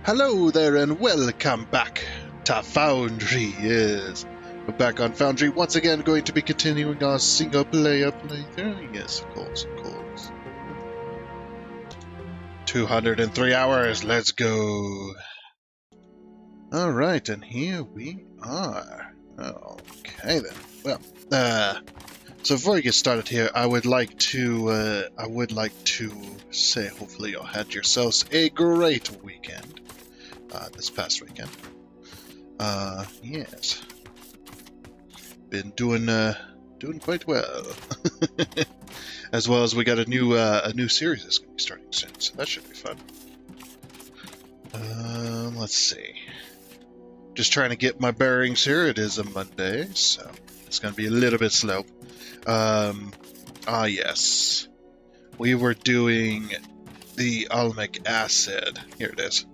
Hello there and welcome back to Foundry. Yes, we're back on Foundry once again, going to be continuing our single player playthrough. Yes, of course, of course. 203 hours, let's go. Alright, and here we are. Okay then. Well, so before we get started here, I would like to say hopefully you all had yourselves a great weekend. This past weekend. Yes. Been doing quite well. As well as we got a new series that's gonna be starting soon, so that should be fun. Let's see. Just trying to get my bearings here. It is a Monday, so it's gonna be a little bit slow. Yes. We were doing the alamic acid. Here it is.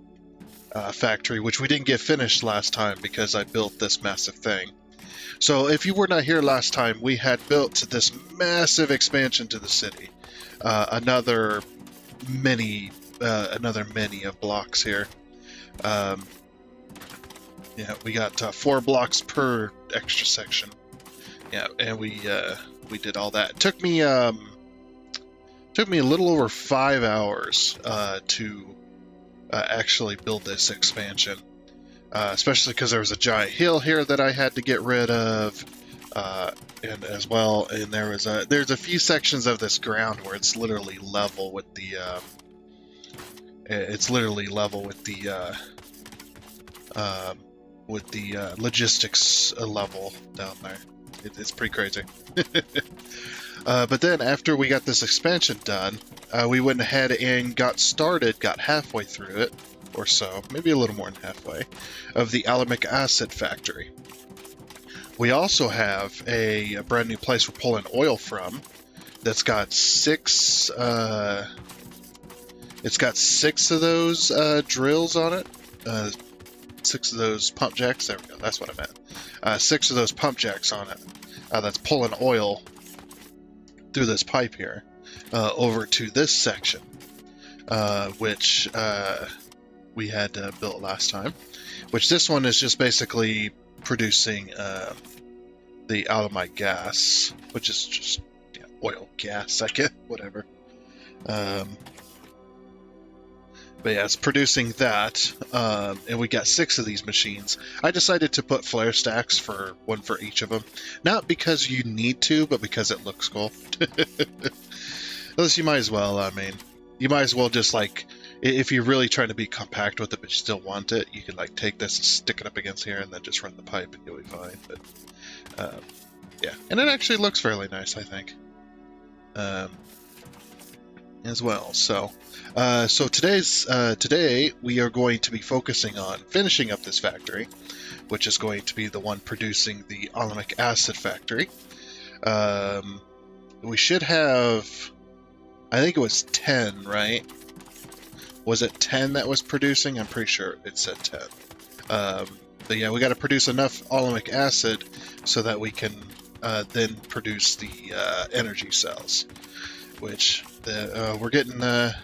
Factory, which we didn't get finished last time because I built this massive thing. So if you were not here last time, we had built this massive expansion to the city. Another many of blocks here. Yeah, we got 4 blocks per extra section. Yeah, and we did all that. It took me a little over 5 hours to actually build this expansion, especially because there was a giant hill here that I had to get rid of, and as well, and there's a few sections of this ground where it's literally level with the logistics level down there. It's pretty crazy. But then after we got this expansion done, we went ahead and got halfway through it, or so, maybe a little more than halfway, of the alamic acid factory. We also have a brand new place we're pulling oil from that's got 6 of those drills on it. 6 of those pump jacks. There we go. That's what I meant. 6 of those pump jacks on it. That's pulling oil through this pipe here over to this section, which we had built last time. Which this one is just basically producing the alamite gas, which is just oil gas, I guess, whatever. But yeah, it's producing that, and we got 6 of these machines. I decided to put flare stacks one for each of them. Not because you need to, but because it looks cool. Unless you might as well, I mean, you might as well just, like, if you're really trying to be compact with it, but you still want it, you can, like, take this and stick it up against here and then just run the pipe and you'll be fine. But, yeah. And it actually looks fairly nice, I think. As well, so today we are going to be focusing on finishing up this factory, which is going to be the one producing the alamic acid factory. We should have, I think it was 10, right? Was it 10 that was producing? I'm pretty sure it said 10. But yeah, we got to produce enough alamic acid so that we can then produce the energy cells, which we're getting there.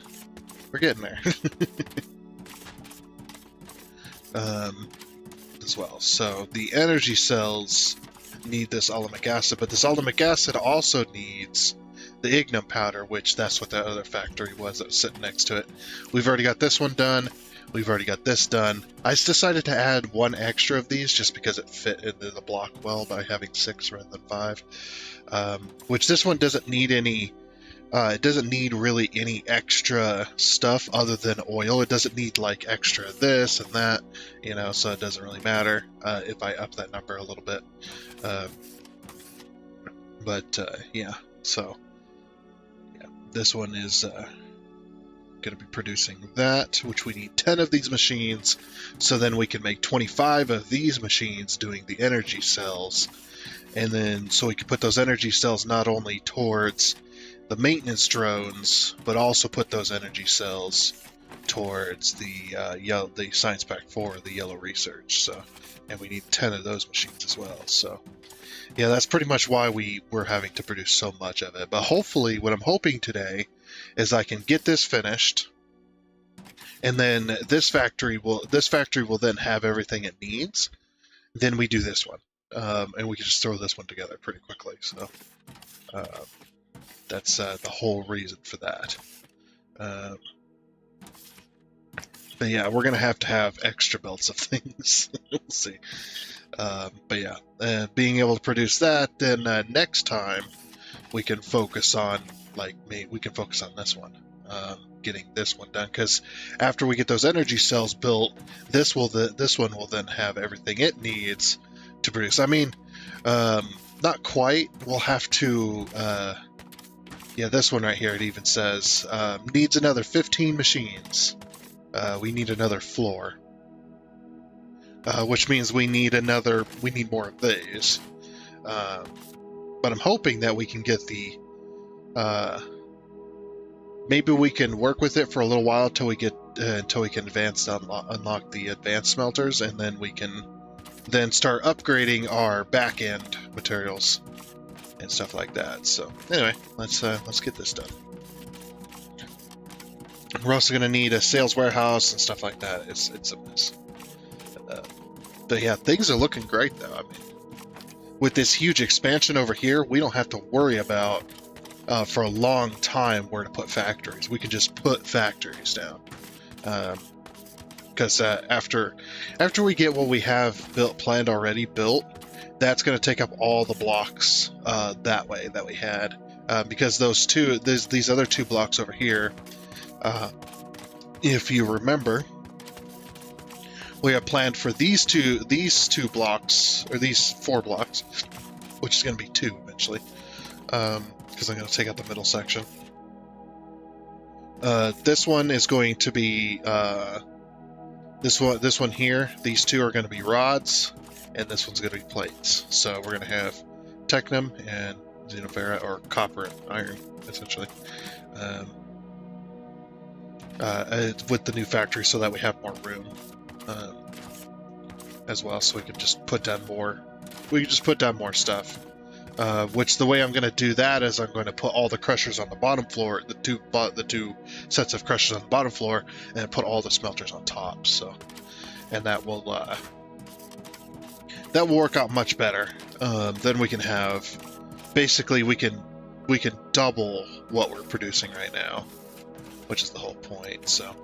As well. So the energy cells need this alamic acid, but this alamic acid also needs the ignium powder, which that's what that other factory was that was sitting next to it. We've already got this one done. We've already got this done. I decided to add 1 extra of these just because it fit into the block well by having 6 rather than 5. Which this one doesn't need any. It doesn't need really any extra stuff other than oil. It doesn't need like extra this and that, so it doesn't really matter if I up that number a little bit. Yeah, so yeah, this one is going to be producing that, which we need 10 of these machines, so then we can make 25 of these machines doing the energy cells, and then so we can put those energy cells not only towards the maintenance drones, but also put those energy cells towards the Science Pack 4, the yellow research. So, and we need 10 of those machines as well. So, yeah, that's pretty much why we were having to produce so much of it. But hopefully, what I'm hoping today is I can get this finished, and then this factory will then have everything it needs. Then we do this one, and we can just throw this one together pretty quickly. So that's the whole reason for that. But yeah, we're gonna have to have extra belts of things. We'll see. But yeah, being able to produce that, then next time we can focus on we can focus on this one, getting this one done. Because after we get those energy cells built, this one will then have everything it needs to produce. I mean, not quite. We'll have to. Yeah, this one right here. It even says needs another 15 machines. We need another floor, which means we need more of these. But I'm hoping that we can get the. Maybe we can work with it for a little while until we can unlock the advanced smelters, and then we can then start upgrading our back end materials and stuff like that. So anyway, let's get this done. We're also going to need a sales warehouse and stuff like that. It's a mess. But yeah, things are looking great though. I mean, with this huge expansion over here, we don't have to worry about for a long time where to put factories. We can just put factories down. Because after we get what we have planned already built, that's going to take up all the blocks that way that we had. Because these other two blocks over here, if you remember, we have planned for these two blocks, or these 4 blocks, which is going to be 2 eventually, because I'm going to take out the middle section. This one is going to be this one here. These 2 are going to be rods, and this one's going to be plates. So we're going to have technum and xenoferra, or copper and iron, essentially, with the new factory, so that we have more room as well. So we can just put down more. We can just put down more stuff. Which the way I'm going to do that is I'm going to put all the crushers on the bottom floor, the two sets of crushers on the bottom floor, and put all the smelters on top. So, and that will work out much better. Then we can have, basically we can double what we're producing right now, which is the whole point. So,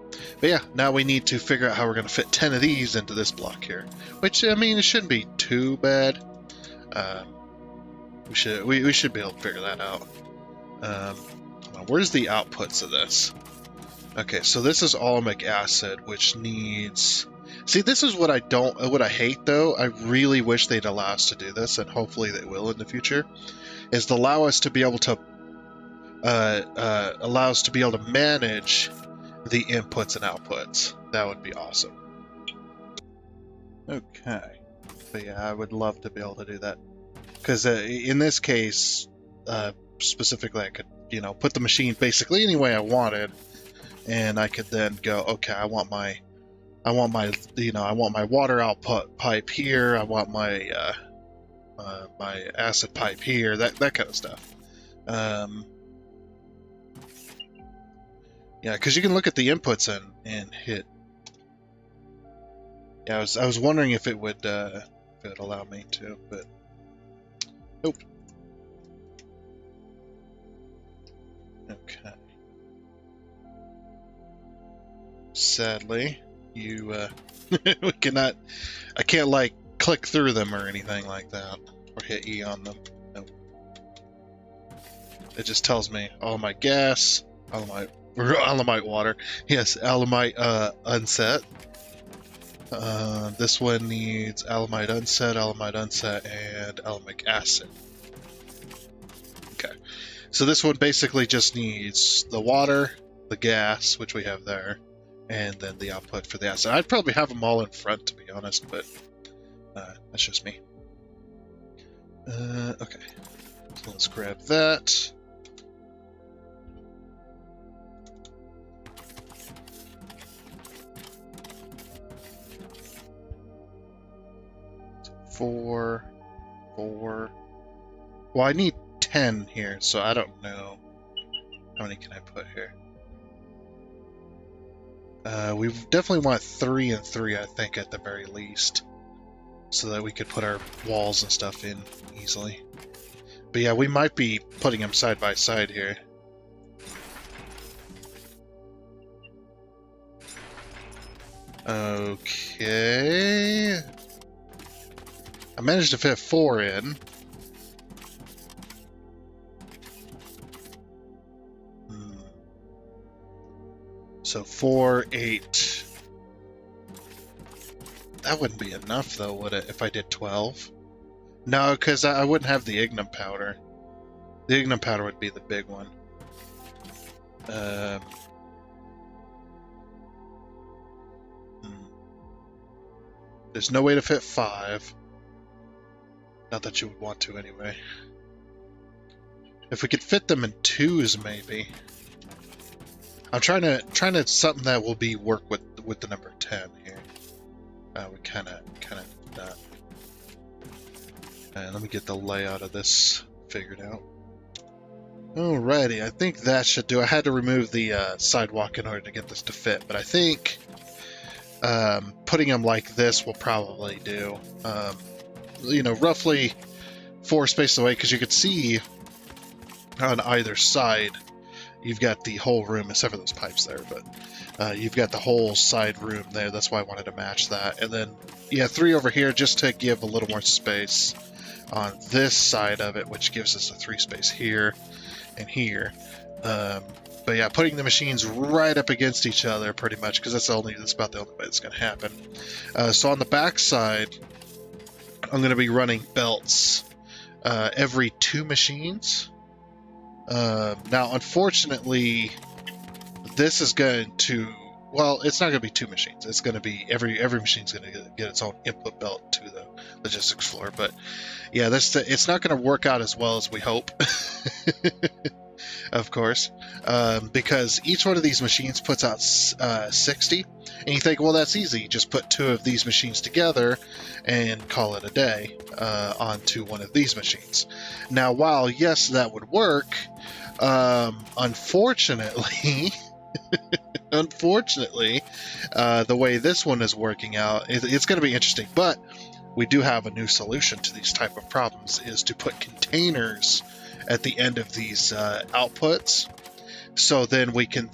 but yeah, now we need to figure out how we're going to fit 10 of these into this block here, which, I mean, it shouldn't be too bad. We should be able to figure that out. Where's the outputs of this? Okay, so this is alumic acid, which needs. See, this is what I hate though. I really wish they'd allow us to do this, and hopefully they will in the future. Is to allow us to be able to manage the inputs and outputs. That would be awesome. Okay, but yeah, I would love to be able to do that. Because in this case, specifically, I could, put the machine basically any way I wanted, and I could then go, okay, I want my water output pipe here. I want my my acid pipe here. That kind of stuff. Yeah, because you can look at the inputs and hit. Yeah, I was wondering if it would allow me to, but. Nope. Okay. Sadly, we cannot. I can't click through them or anything like that, or hit E on them. Nope. It just tells me my gas, alumite water. Yes, alumite unset. This one needs alumite unset, and alumic acid. Okay. So this one basically just needs the water, the gas, which we have there, and then the output for the acid. I'd probably have them all in front, to be honest, but that's just me. Okay. So let's grab that. Four. Well, I need 10 here, so I don't know how many can I put here. We definitely want 3 and 3, I think, at the very least, so that we could put our walls and stuff in easily. But yeah, we might be putting them side by side here. Okay. I managed to fit 4 in. So 4, 8. That wouldn't be enough, though, would it, if I did 12? No, because I wouldn't have the ignum powder. The ignum powder would be the big one. There's no way to fit 5. Not that you would want to, anyway. If we could fit them in 2s, maybe. I'm trying to something that will be work with the number 10 here. We kind of that. And let me get the layout of this figured out. Alrighty, I think that should do. I had to remove the sidewalk in order to get this to fit, but I think putting them like this will probably do. You know, roughly 4 spaces away, because you could see on either side you've got the whole room, except for those pipes there, but you've got the whole side room there. That's why I wanted to match that. And then, yeah, 3 over here just to give a little more space on this side of it, which gives us a 3 space here and here. But yeah, putting the machines right up against each other pretty much, because that's about the only way that's going to happen. So on the back side, I'm going to be running belts every 2 machines. Now, unfortunately, this is going to, well, it's not going to be 2 machines. It's going to be every machine's going to get its own input belt to the logistics floor. But yeah, it's not going to work out as well as we hope, of course, because each one of these machines puts out 60, and you think, well, that's easy. You just put 2 of these machines together and call it a day onto one of these machines. Now, while yes, that would work, unfortunately, the way this one is working out, it's going to be interesting. But we do have a new solution to these type of problems: is to put containers at the end of these outputs. So then we can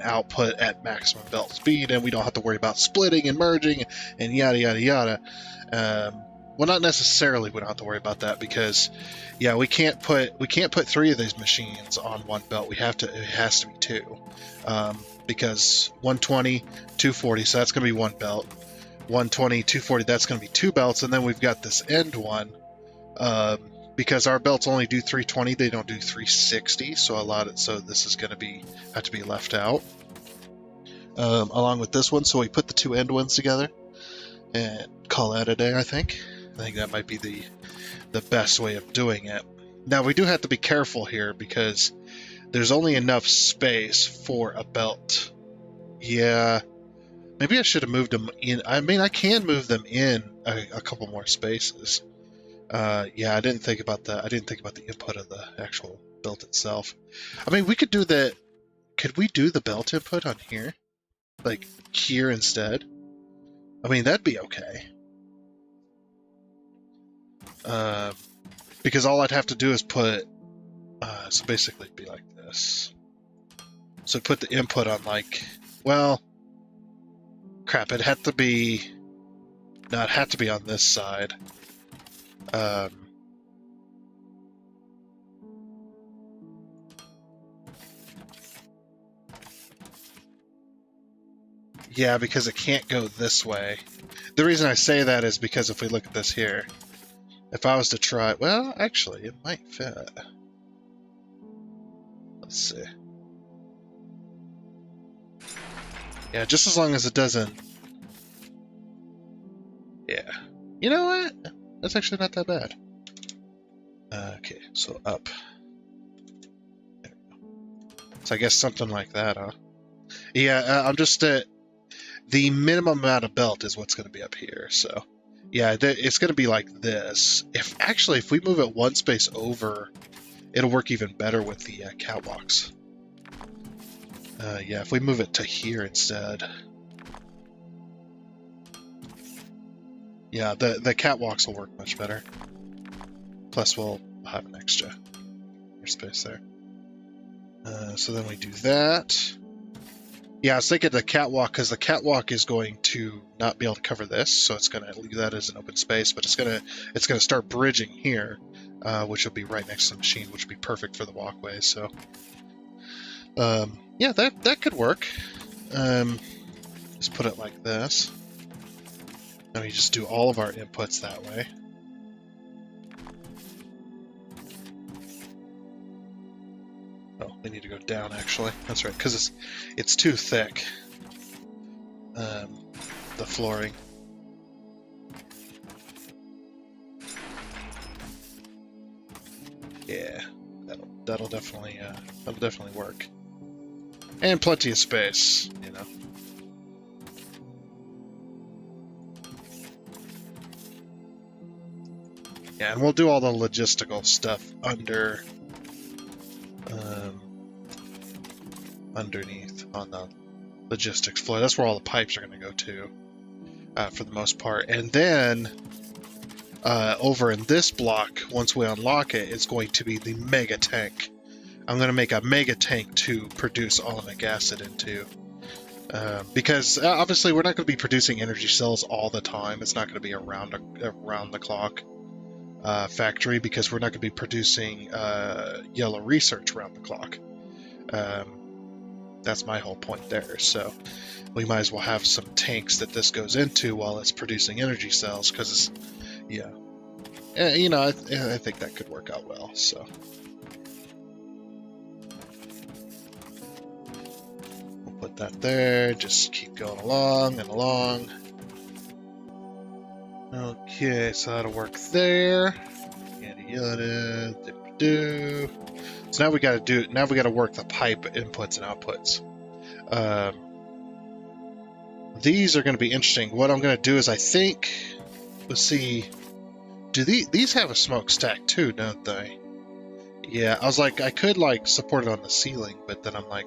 output at maximum belt speed, and we don't have to worry about splitting and merging and yada yada yada. Well, not necessarily. We don't have to worry about that because, yeah, we can't put 3 of these machines on one belt. It has to be 2, because 120, 240. So that's going to be 1 belt. 120, 240. That's going to be 2 belts, and then we've got this end one. Because our belts only do 320, they don't do 360, so this is going to have to be left out, along with this one. So we put the 2 end ones together and call that a day. I think that might be the best way of doing it. Now we do have to be careful here because there's only enough space for a belt. Yeah, maybe I should have moved them in. I mean, I can move them in a couple more spaces. Yeah, I didn't think about that. I didn't think about the input of the actual belt itself. I mean, we could do that. Could we do the belt input on here? Like here instead? I mean, that'd be okay. Because all I'd have to do is put, so basically it'd be like this. So put the input on well, crap, it'd have to be, no, it'd have to be on this side. Yeah, because it can't go this way. The reason I say that is because if we look at this here, if I was to try, well, actually, it might fit. Let's see. Yeah, just as long as it doesn't. Yeah. You know what? That's actually not that bad. Okay, so up. There we go. So I guess something like that, huh? Yeah, I'm just the minimum amount of belt is what's going to be up here. So yeah, it's going to be like this. If we move it 1 space over, it'll work even better with the catwalks. Yeah, if we move it to here instead. Yeah, the catwalks will work much better. Plus, we'll have an extra space there. So then we do that. Yeah, I was thinking the catwalk, because the catwalk is going to not be able to cover this, so it's going to leave that as an open space, but it's going to start bridging here, which will be right next to the machine, which would be perfect for the walkway. So, yeah, that could work. Just put it like this. Then we just do all of our inputs that way. Oh, we need to go down, actually. That's right, because it's too thick. The flooring. Yeah, that'll definitely work. And plenty of space, you know. Yeah, and we'll do all the logistical stuff underneath on the logistics floor. That's where all the pipes are going to go to, for the most part. And then over in this block, once we unlock it, it's going to be the mega tank. I'm going to make a mega tank to produce alamic acid into. Because obviously we're not going to be producing energy cells all the time. It's not going to be around the clock factory, because we're not going to be producing yellow research around the clock. That's my whole point there. So we might as well have some tanks that this goes into while it's producing energy cells, because yeah, you know, I think that could work out well. So we'll put that there. Just keep going along and along. Okay, so that'll work there. Yada yada. So now we got to work the pipe inputs and outputs. These are going to be interesting. What I'm going to do is, I think, let's see, do these have a smokestack too, don't they? Yeah, I was like, I could like support it on the ceiling, but then I'm like,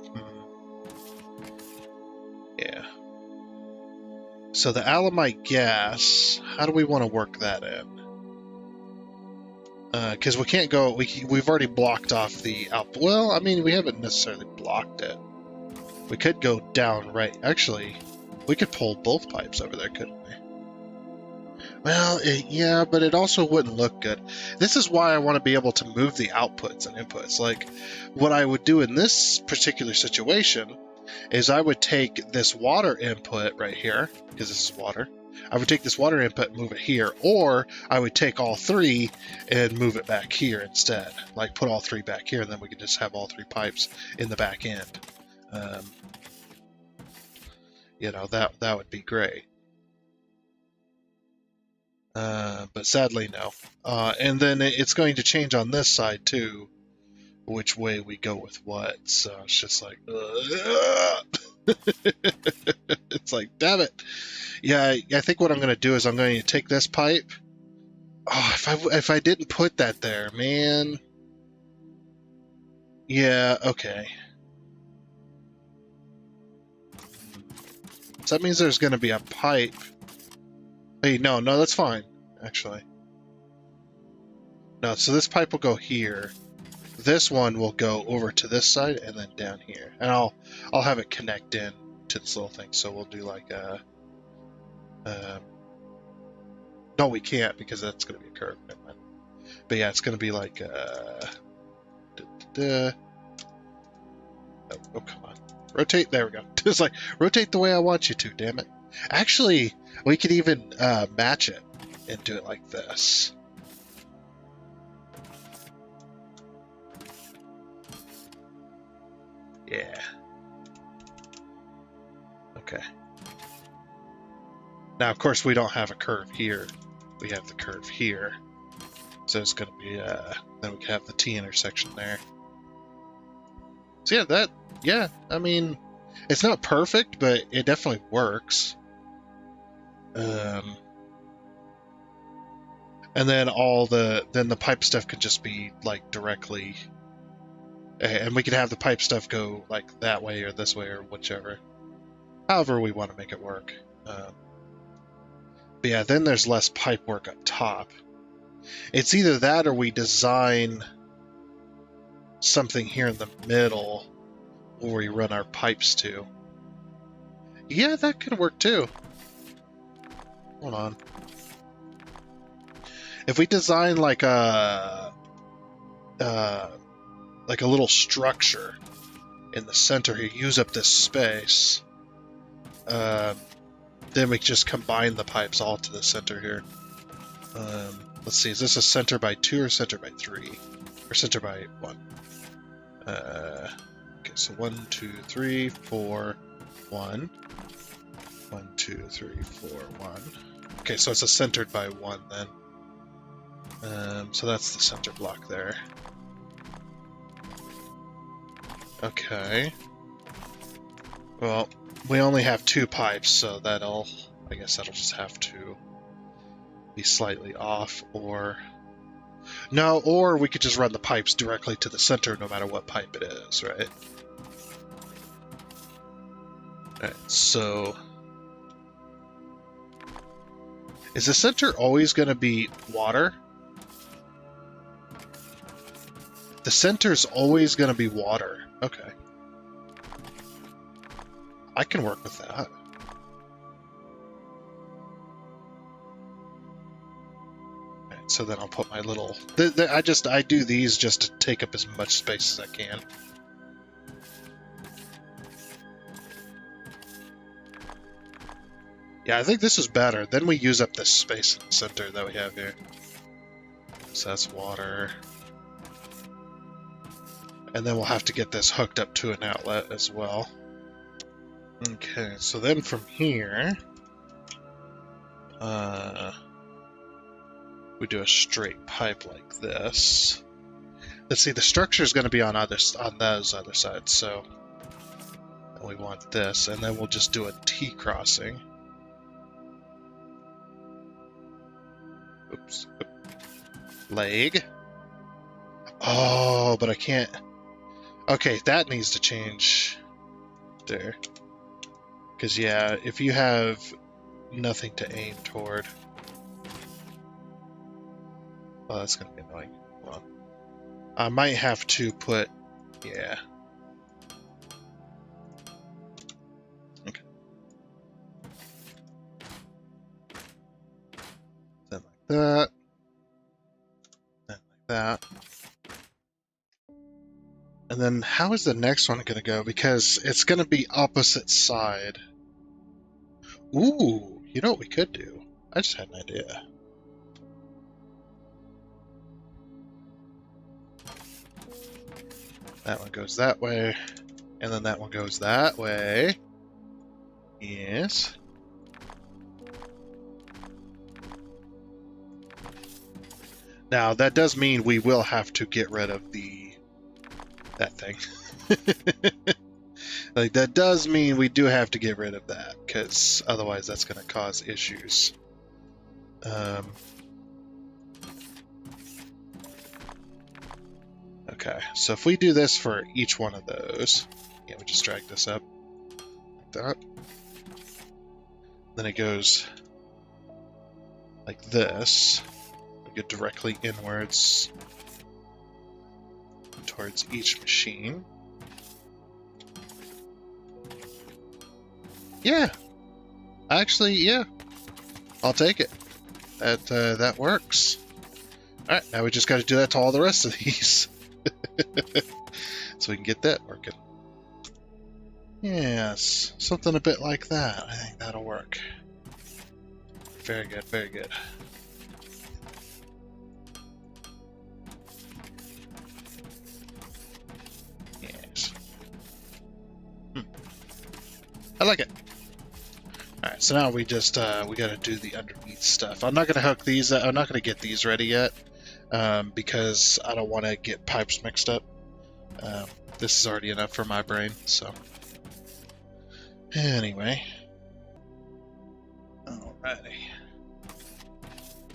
yeah. So the alamite gas, how do we want to work that in? Because we can't go. We've already blocked off the output. Well, I mean, we haven't necessarily blocked it. We could go down right. Actually, we could pull both pipes over there, couldn't we? Well, yeah, but it also wouldn't look good. This is why I want to be able to move the outputs and inputs. Like, what I would do in this particular situation is I would take this water input right here, because this is water. I would take this water input and move it here, or I would take all three and move it back here instead. Like, put all three back here, and then we could just have all three pipes in the back end. You know, that would be great. But sadly, no. And then it's going to change on this side, too, which way we go with what. So it's just like, it's like, damn it. Yeah, I think what I'm going to do is I'm going to take this pipe. Oh, if I didn't put that there, man. Yeah, okay. So that means there's going to be a pipe. Hey, no, that's fine, actually. No, so this pipe will go here. This one will go over to this side and then down here. And I'll have it connect in to this little thing. So we'll do like a... no, we can't, because that's going to be a curve. But yeah, it's going to be like... oh, come on. Rotate. There we go. It's like, rotate the way I want you to, damn it. Actually, we could even match it and do it like this. Yeah. Okay. Now, of course, we don't have a curve here. We have the curve here. So it's going to be, then we can have the T intersection there. So yeah, I mean, it's not perfect, but it definitely works. And then the pipe stuff could just be like directly And we can have the pipe stuff go like that way or this way or whichever. However we want to make it work. But yeah, then there's less pipe work up top. It's either that or we design something here in the middle where we run our pipes to. Yeah, that could work too. Hold on. If we design like a little structure in the center here, use up this space, then we just combine the pipes all to the center here. Let's see, is this a center by 2 or center by 3? Or center by 1? Okay, so 1, 2, 3, 4, 1. 1, 2, 3, 4, 1. Okay, so it's a centered by 1 then. So that's the center block there. Okay. Well, we only have 2 pipes, so I guess that'll just have to be slightly off, or... No, or we could just run the pipes directly to the center no matter what pipe it is, right? Alright, so... Is the center always going to be water? The center's always going to be water. Okay. I can work with that. Right, so then I'll put my little... I do these just to take up as much space as I can. Yeah, I think this is better. Then we use up this space in the center that we have here. So that's water. And then we'll have to get this hooked up to an outlet as well. Okay, so then from here, we do a straight pipe like this. Let's see, the structure is going to be on those other sides, so we want this, and then we'll just do a T crossing. Oops. Leg. Oh, but I can't. Okay, that needs to change there. Because, yeah, if you have nothing to aim toward... Oh, that's going to be annoying. Hold on. I might have to put... Yeah. Okay. Then like that. Then like that. And then how is the next one going to go? Because it's going to be opposite side. Ooh, you know what we could do? I just had an idea. That one goes that way, and then that one goes that way. Yes. Now, that does mean we will have to get rid of that thing. Like, that does mean we do have to get rid of that, because otherwise that's going to cause issues. Okay, so if we do this for each one of those, yeah, we just drag this up like that. Then it goes like this. We go directly inwards towards each machine. Yeah, actually, yeah, I'll take it. That works. All right, now we just got to do that to all the rest of these. So we can get that working. Yes, something a bit like that. I think that'll work. Very good, very good. Yes. I like it. Alright, so now we just, we gotta do the underneath stuff. I'm not gonna hook these, I'm not gonna get these ready yet, because I don't want to get pipes mixed up. This is already enough for my brain, so. Anyway. Alrighty.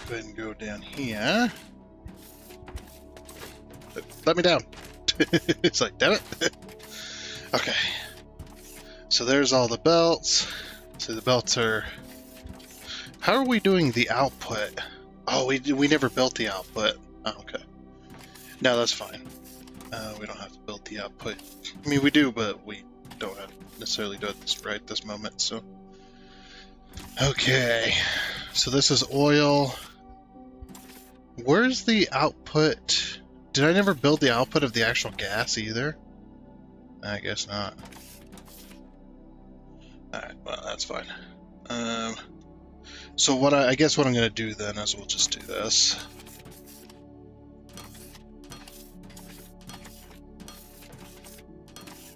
Go ahead and go down here. Let me down. It's like, damn it. Okay. So there's all the belts. So the belts are... How are we doing the output? Oh, we never built the output. Oh, okay. No, that's fine. We don't have to build the output. I mean, we do, but we don't have to necessarily do it right this moment, so... Okay. So this is oil. Where's the output? Did I never build the output of the actual gas either? I guess not. Alright, well, that's fine. So what I guess what I'm going to do then is we'll just do this.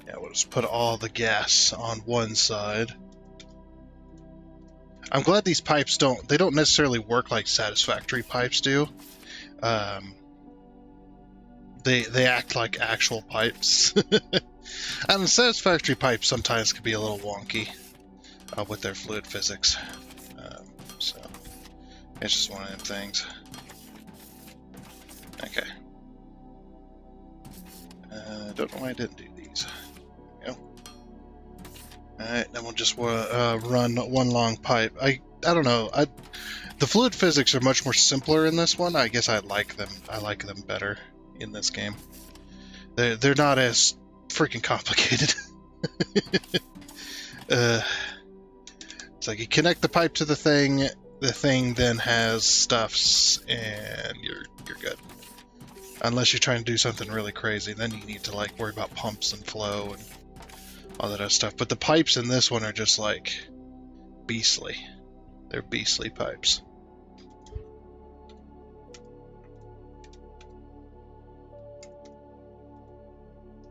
Yeah, we'll just put all the gas on one side. I'm glad these pipes don't necessarily work like satisfactory pipes do. They act like actual pipes. And the satisfactory pipes sometimes can be a little wonky with their fluid physics. So it's just one of them things. Okay. Don't know why I didn't do these. There we go. Alright, then we'll just run one long pipe. I don't know. The fluid physics are much more simpler in this one. I guess I like them. I like them better in this game. They're not as freaking complicated. It's like you connect the pipe to the thing then has stuffs, and you're good. Unless you're trying to do something really crazy, then you need to like worry about pumps and flow and all that other stuff. But the pipes in this one are just like beastly. They're beastly pipes.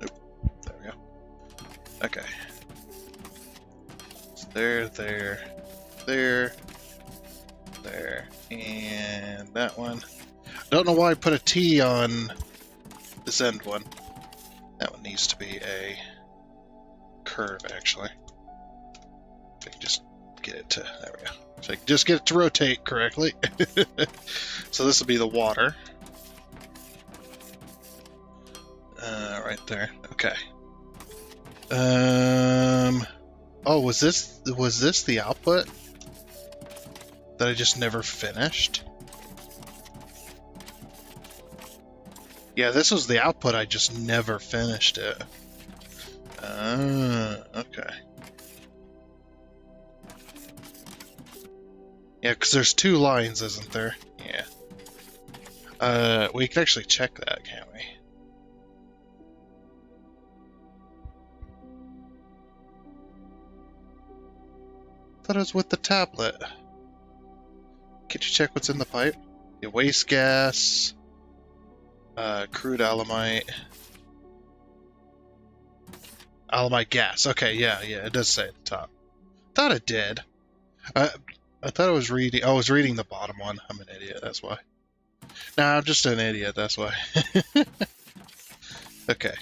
Nope. There we go. Okay. So there, and that one. Don't know why I put a T on this end one. That one needs to be a curve, actually. If I can just get it to... There we go. If I can just get it to rotate correctly. So this will be the water. Right there. Okay. Oh, was this the output that I just never finished? Yeah, this was the output, I just never finished it. Okay. Yeah, because there's two lines, isn't there? Yeah. We can actually check that, can't we? I thought it was with the tablet. Can you check what's in the pipe? The waste gas... crude alamite. Alamite gas. Okay, yeah, it does say at the top. Thought it did. I thought I was reading... Oh, I was reading the bottom one. I'm an idiot, that's why. Nah, I'm just an idiot, that's why. Okay.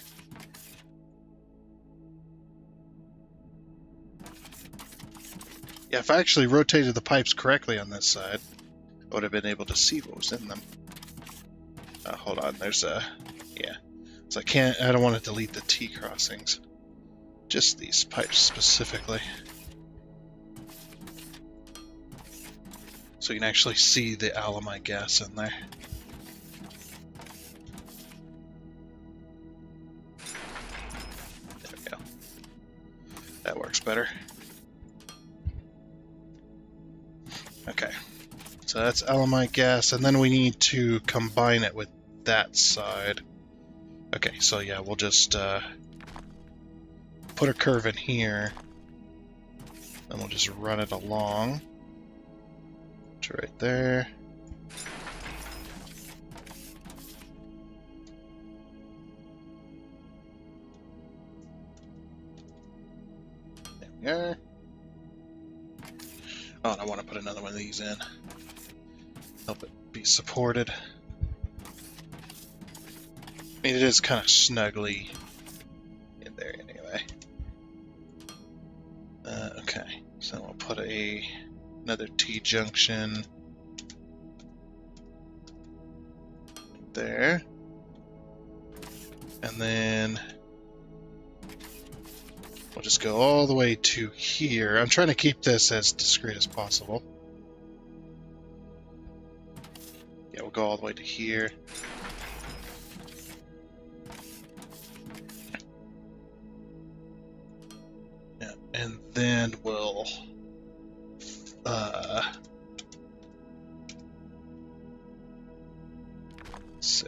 Yeah, if I actually rotated the pipes correctly on this side, I would have been able to see what was in them. Hold on, there's a... Yeah. So I don't want to delete the T crossings. Just these pipes specifically. So you can actually see the alamite gas in there. There we go. That works better. Okay. So that's alamite gas, and then we need to combine it with that side. Okay, so yeah, we'll just put a curve in here, and we'll just run it along to right there. There we are. Oh, and I want to put another one of these in. Help it be supported. I mean, it is kind of snugly in there anyway. Okay, so we'll put another T-junction there. And then we'll just go all the way to here. I'm trying to keep this as discreet as possible. Yeah, we'll go all the way to here. Yeah, and then we'll let's see.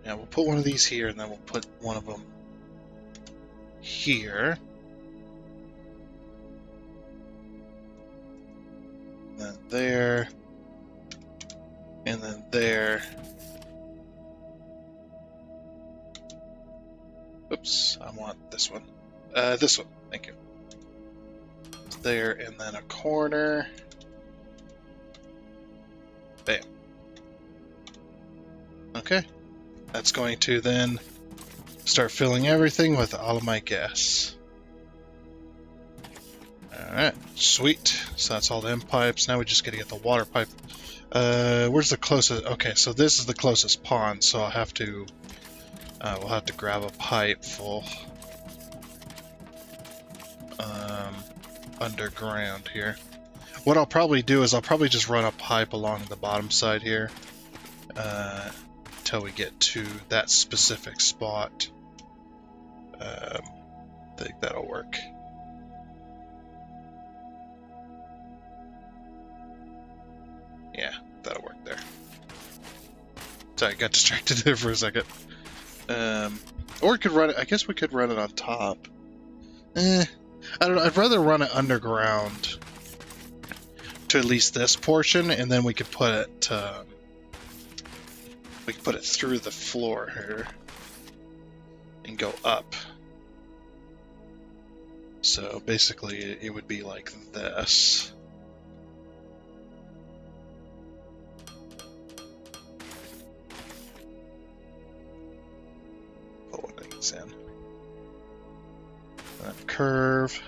Yeah, we'll put one of these here, and then we'll put one of them here. And then there. And then there. Oops, I want this one. This one, thank you. There, and then a corner. Bam. Okay. That's going to then start filling everything with all of my gas. Alright, sweet. So that's all the end pipes. Now we just gotta get the water pipe. Where's the closest? Okay, so this is the closest pond, so I'll have to we'll have to grab a pipe full underground here. What I'll probably do is I'll probably just run a pipe along the bottom side here until we get to that specific spot. I think that'll work. Yeah, that'll work there. Sorry, I got distracted there for a second. Or we could run it. I guess we could run it on top. I don't know. I'd rather run it underground to at least this portion, and then we could put it. We could put it through the floor here and go up. So basically, it would be like this. Put one of these in. That curve.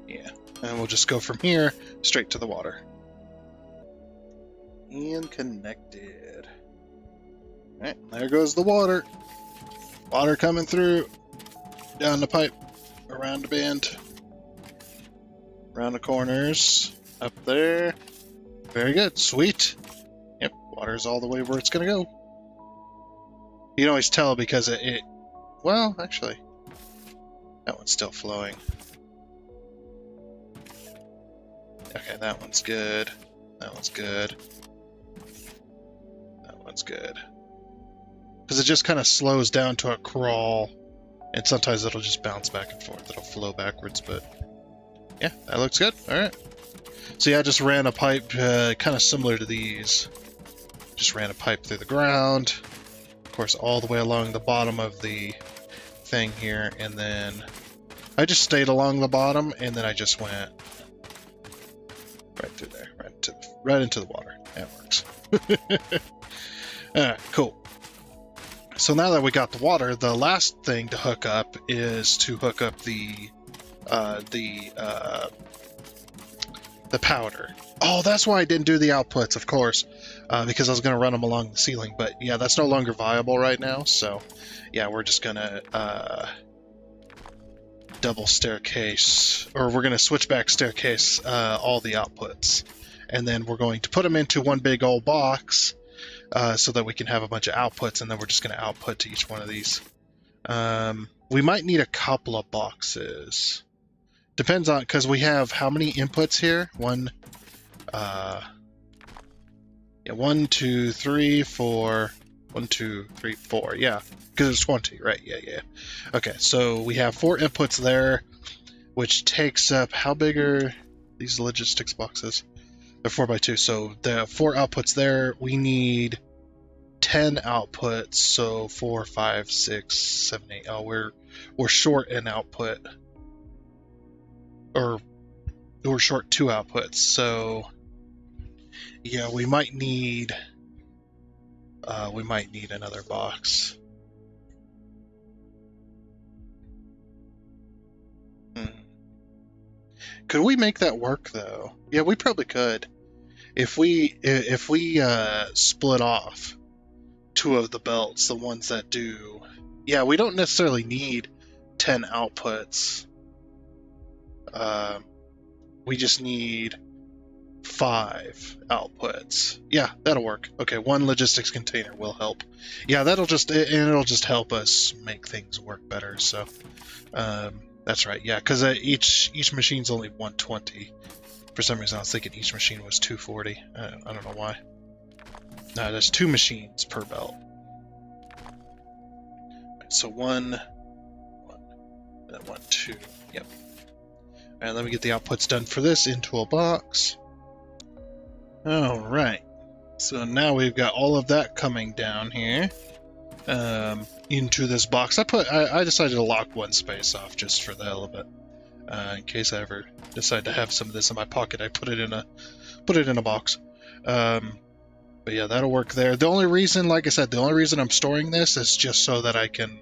Yeah. And we'll just go from here straight to the water. And connected. Alright, there goes the water. Water coming through. Down the pipe. Around the bend. Around the corners. Up there. Very good. Sweet. Yep, water's all the way where it's gonna go. You can always tell because it well, actually, that one's still flowing. Okay, that one's good. That one's good. That one's good. Because it just kind of slows down to a crawl, and sometimes it'll just bounce back and forth. It'll flow backwards, but yeah, that looks good. All right. So yeah, I just ran a pipe kind of similar to these. Just ran a pipe through the ground. Of course, all the way along the bottom of the thing here, and then I just stayed along the bottom, and then I just went right through there, right into the water. That works. Alright, cool. So now that we got the water, the last thing to hook up is to hook up the powder. Oh, that's why I didn't do the outputs, of course, because I was going to run them along the ceiling. But yeah, that's no longer viable right now. So yeah, we're just going to double staircase, or we're going to switch back staircase all the outputs. And then we're going to put them into one big old box so that we can have a bunch of outputs, and then we're just going to output to each one of these. We might need a couple of boxes. Depends on, because we have how many inputs here? One, 2, 3, 4. 1, 2, 3, 4. Yeah, because it's 20, right? Yeah. Okay, so we have 4 inputs there, which takes up, how big are these logistics boxes? They're 4x2, so the 4 outputs there. We need 10 outputs, so 4, 5, 6, 7, 8. Oh, we're short an output, or we're short 2 outputs. So yeah, we might need another box. Could we make that work though? Yeah, we probably could. if we split off two of the belts, the ones that do, yeah, we don't necessarily need 10 outputs. We just need 5 outputs. Yeah, that'll work. Okay, 1 logistics container will help. Yeah, it'll just help us make things work better. So, that's right. Yeah, because each machine's only 120. For some reason, I was thinking each machine was 240. I don't know why. No, there's 2 machines per belt. Right, so 1, and then 1, 2. Yep. And let me get the outputs done for this into a box. All right. So now we've got all of that coming down here into this box. I decided to lock one space off just for the hell of it. In case I ever decide to have some of this in my pocket, I put it in a box. But yeah, that'll work there. The only reason, like I said, I'm storing this is just so that I can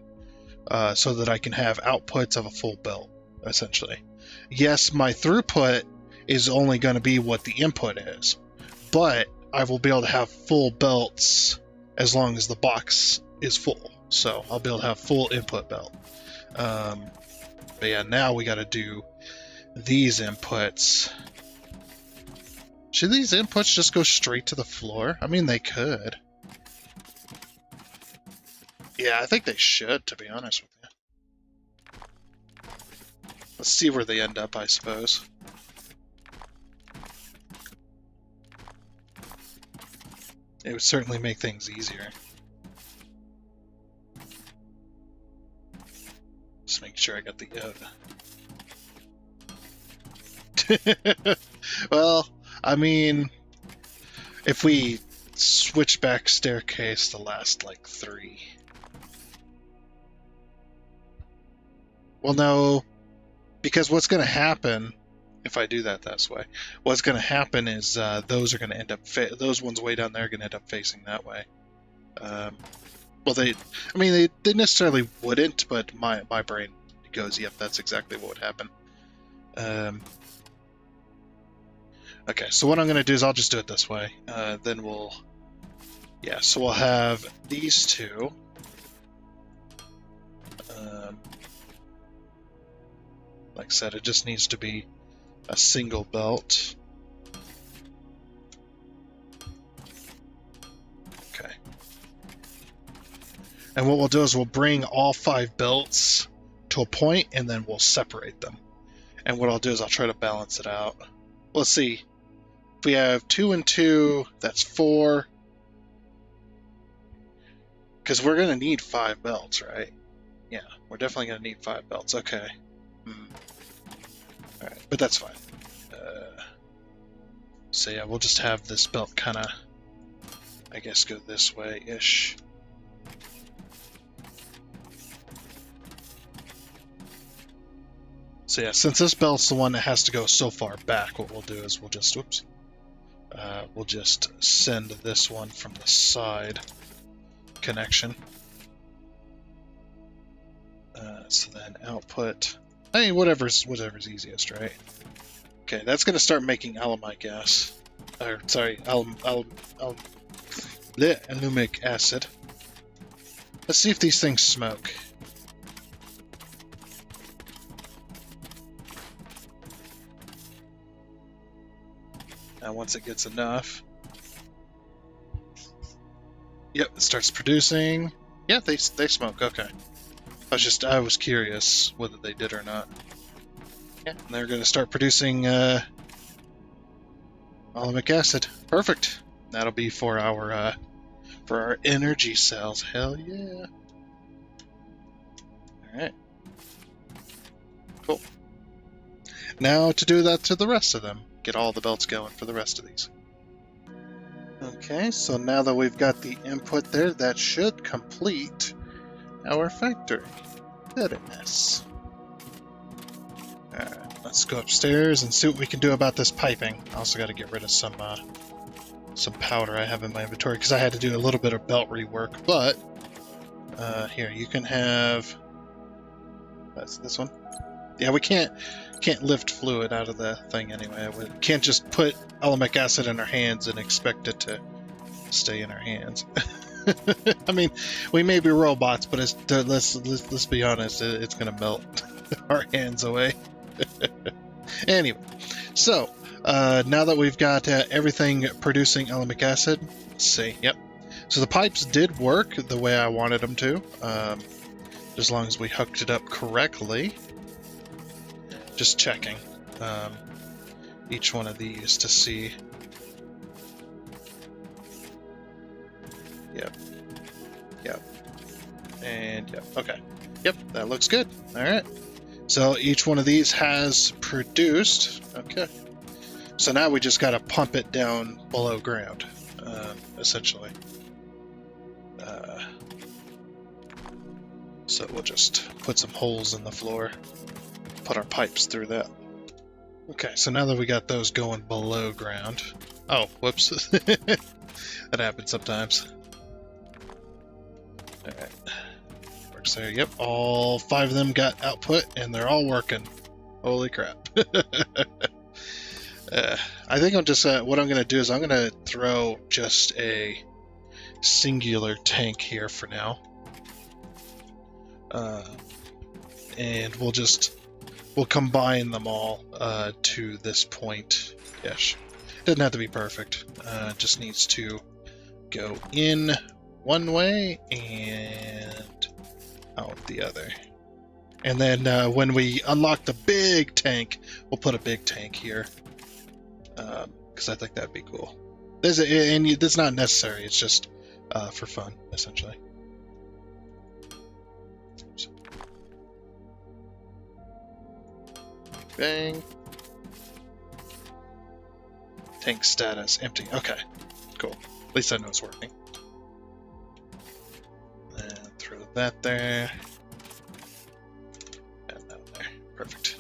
have outputs of a full belt, essentially. Yes, my throughput is only going to be what the input is, but I will be able to have full belts as long as the box is full. So I'll be able to have full input belt. But yeah, now we got to do these inputs. Should these inputs just go straight to the floor? I mean, they could. Yeah, I think they should, to be honest with you. Let's see where they end up, I suppose. It would certainly make things easier. Just make sure I got the Well, I mean, if we switch back staircase the last, like, 3. Well, no, because what's going to happen if I do that this way, what's going to happen is those are going to end up, those ones way down there are going to end up facing that way. Well, they necessarily wouldn't, but my brain goes, yep, that's exactly what would happen. Okay, so what I'm going to do is I'll just do it this way. Then we'll have these 2. Like I said, it just needs to be a single belt. Okay. And what we'll do is we'll bring all 5 belts to a point, and then we'll separate them. And what I'll do is I'll try to balance it out. Let's see. If we have 2 and 2, that's 4. Because we're going to need 5 belts, right? Yeah, we're definitely going to need 5 belts. Okay. Alright, but that's fine. So yeah, we'll just have this belt kind of, I guess, go this way-ish. So yeah, since this belt's the one that has to go so far back, what we'll do is we'll just send this one from the side connection. So then output, I mean, whatever's easiest, right? Okay, that's going to start making alumite gas. Or, sorry, alumic acid. Let's see if these things smoke. Now, once it gets enough... Yep, it starts producing. Yeah, they smoke, okay. I was curious whether they did or not. Yeah, and they're going to start producing alumic acid. Perfect. That'll be for our energy cells. Hell yeah. Alright. Cool. Now to do that to the rest of them. Get all the belts going for the rest of these. Okay, so now that we've got the input there, that should complete our factory. Goodness. Alright, let's go upstairs and see what we can do about this piping. I also got to get rid of some powder I have in my inventory because I had to do a little bit of belt rework, but here, you can have... That's this one. Yeah, we can't lift fluid out of the thing anyway. We can't just put alamic acid in our hands and expect it to stay in our hands. I mean, we may be robots, but let's be honest, it's gonna melt our hands away. Anyway, so now that we've got everything producing alamic acid, let's see. Yep. So the pipes did work the way I wanted them to, as long as we hooked it up correctly. Just checking each one of these to see. Yep. Yep. And yep. Okay. Yep, that looks good. All right. So each one of these has produced. Okay. So now we just got to pump it down below ground, essentially. So we'll just put some holes in the floor, put our pipes through that. Okay, so now that we got those going below ground. Oh, whoops. That happens sometimes. Alright. Works there. Yep, all 5 of them got output, and they're all working. Holy crap. I think I'm just, what I'm going to do is I'm going to throw just a singular tank here for now. And we'll combine them all to this point. Yes. Doesn't have to be perfect. Just needs to go in one way and out the other. And then when we unlock the big tank, we'll put a big tank here. Because I think that'd be cool. And it's not necessary, it's just for fun, essentially. So. Bang. Tank status empty. Okay, cool. At least I know it's working. And throw that there. And that there. Perfect.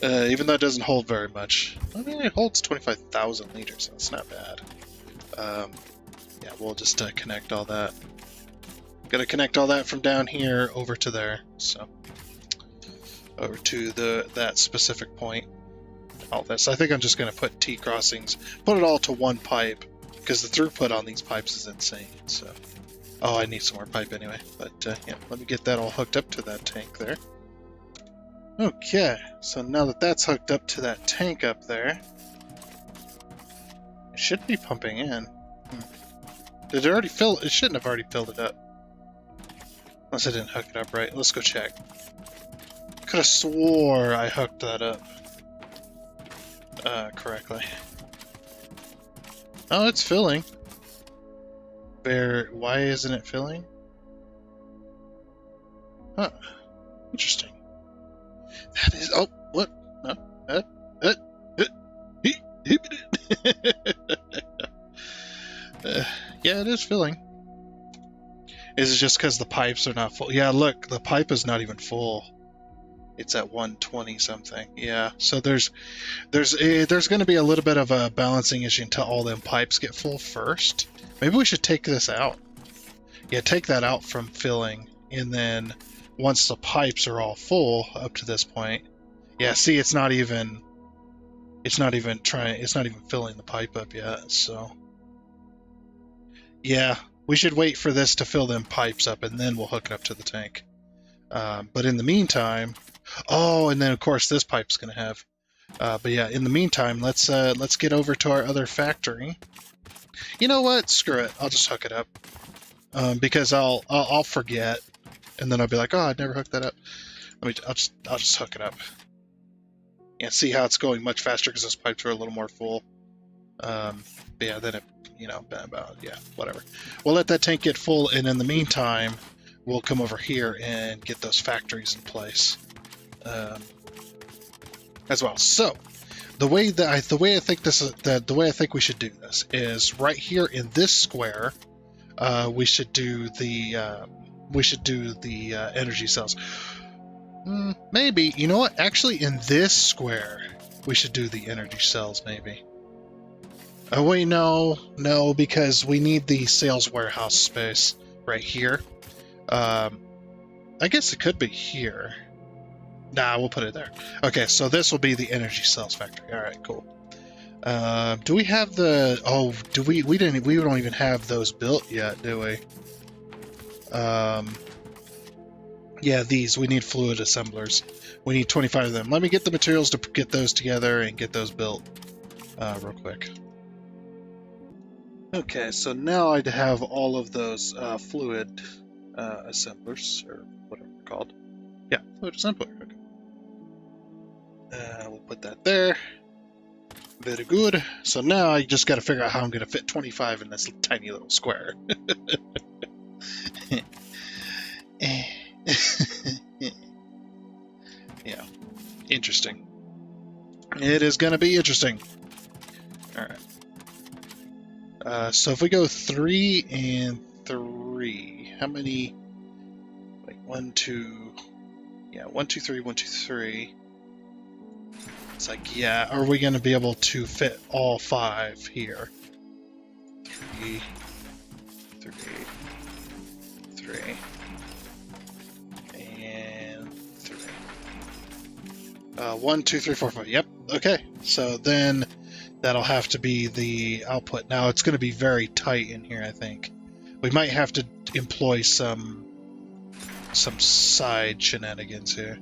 Even though it doesn't hold very much. I mean, it holds 25,000 liters, so it's not bad. Yeah, we'll just connect all that. Gotta connect all that from down here over to there, so over to that specific point. All this. I think I'm just gonna put T crossings, put it all to one pipe, because the throughput on these pipes is insane. So, oh, I need some more pipe anyway. But yeah, let me get that all hooked up to that tank there. Okay, so now that that's hooked up to that tank up there, it should be pumping in. Did it already fill? It shouldn't have already filled it up. Unless I didn't hook it up right. Let's go check. Could have swore I hooked that up correctly. Oh, it's filling. Why isn't it filling? Huh. Interesting. That is. Oh, what? No. Yeah, it is filling. Is it just because the pipes are not full? Yeah, look, the pipe is not even full. It's at 120 something. Yeah, so there's going to be a little bit of a balancing issue until all them pipes get full first. Maybe we should take this out. Yeah, take that out from filling, and then once the pipes are all full up to this point, yeah, see, it's not even filling the pipe up yet. So yeah, we should wait for this to fill them pipes up, and then we'll hook it up to the tank. But in the meantime, oh, and then of course this pipe's gonna have. But yeah, in the meantime, let's get over to our other factory. You know what? Screw it. I'll just hook it up because I'll forget, and then I'll be like, oh, I never hooked that up. I'll just hook it up. And see how it's going much faster because those pipes are a little more full. But yeah, then it, yeah, whatever. We'll let that tank get full, and in the meantime, we'll come over here and get those factories in place as well. So the way I think we should do this is right here in this square. We should do the energy cells. Maybe, you know what? Actually, in this square, we should do the energy cells. Maybe. Oh wait, no, because we need the sales warehouse space right here. I guess it could be here. Nah, we'll put it there. Okay, so this will be the energy cells factory. All right, cool. Do we have the? Oh, do we? We didn't. We don't even have those built yet, do we? Yeah, these. We need fluid assemblers. We need 25 of them. Let me get the materials to get those together and get those built real quick. Okay, so now I have all of those fluid assemblers, or whatever they're called. Yeah, fluid assembler. Okay. We'll put that there. Very good. So now I just got to figure out how I'm going to fit 25 in this tiny little square. Yeah, interesting. It is going to be interesting. All right. So if we go 3 and 3, how many? Like 1, 2. Yeah, 1, 2, 3, 1, 2, 3. It's like, yeah, are we going to be able to fit all 5 here? 3, 3, 3, and 3. 1, 2, 3, 4, 5. Yep. Okay. So then that'll have to be the output. Now it's going to be very tight in here, I think. We might have to employ some side shenanigans here.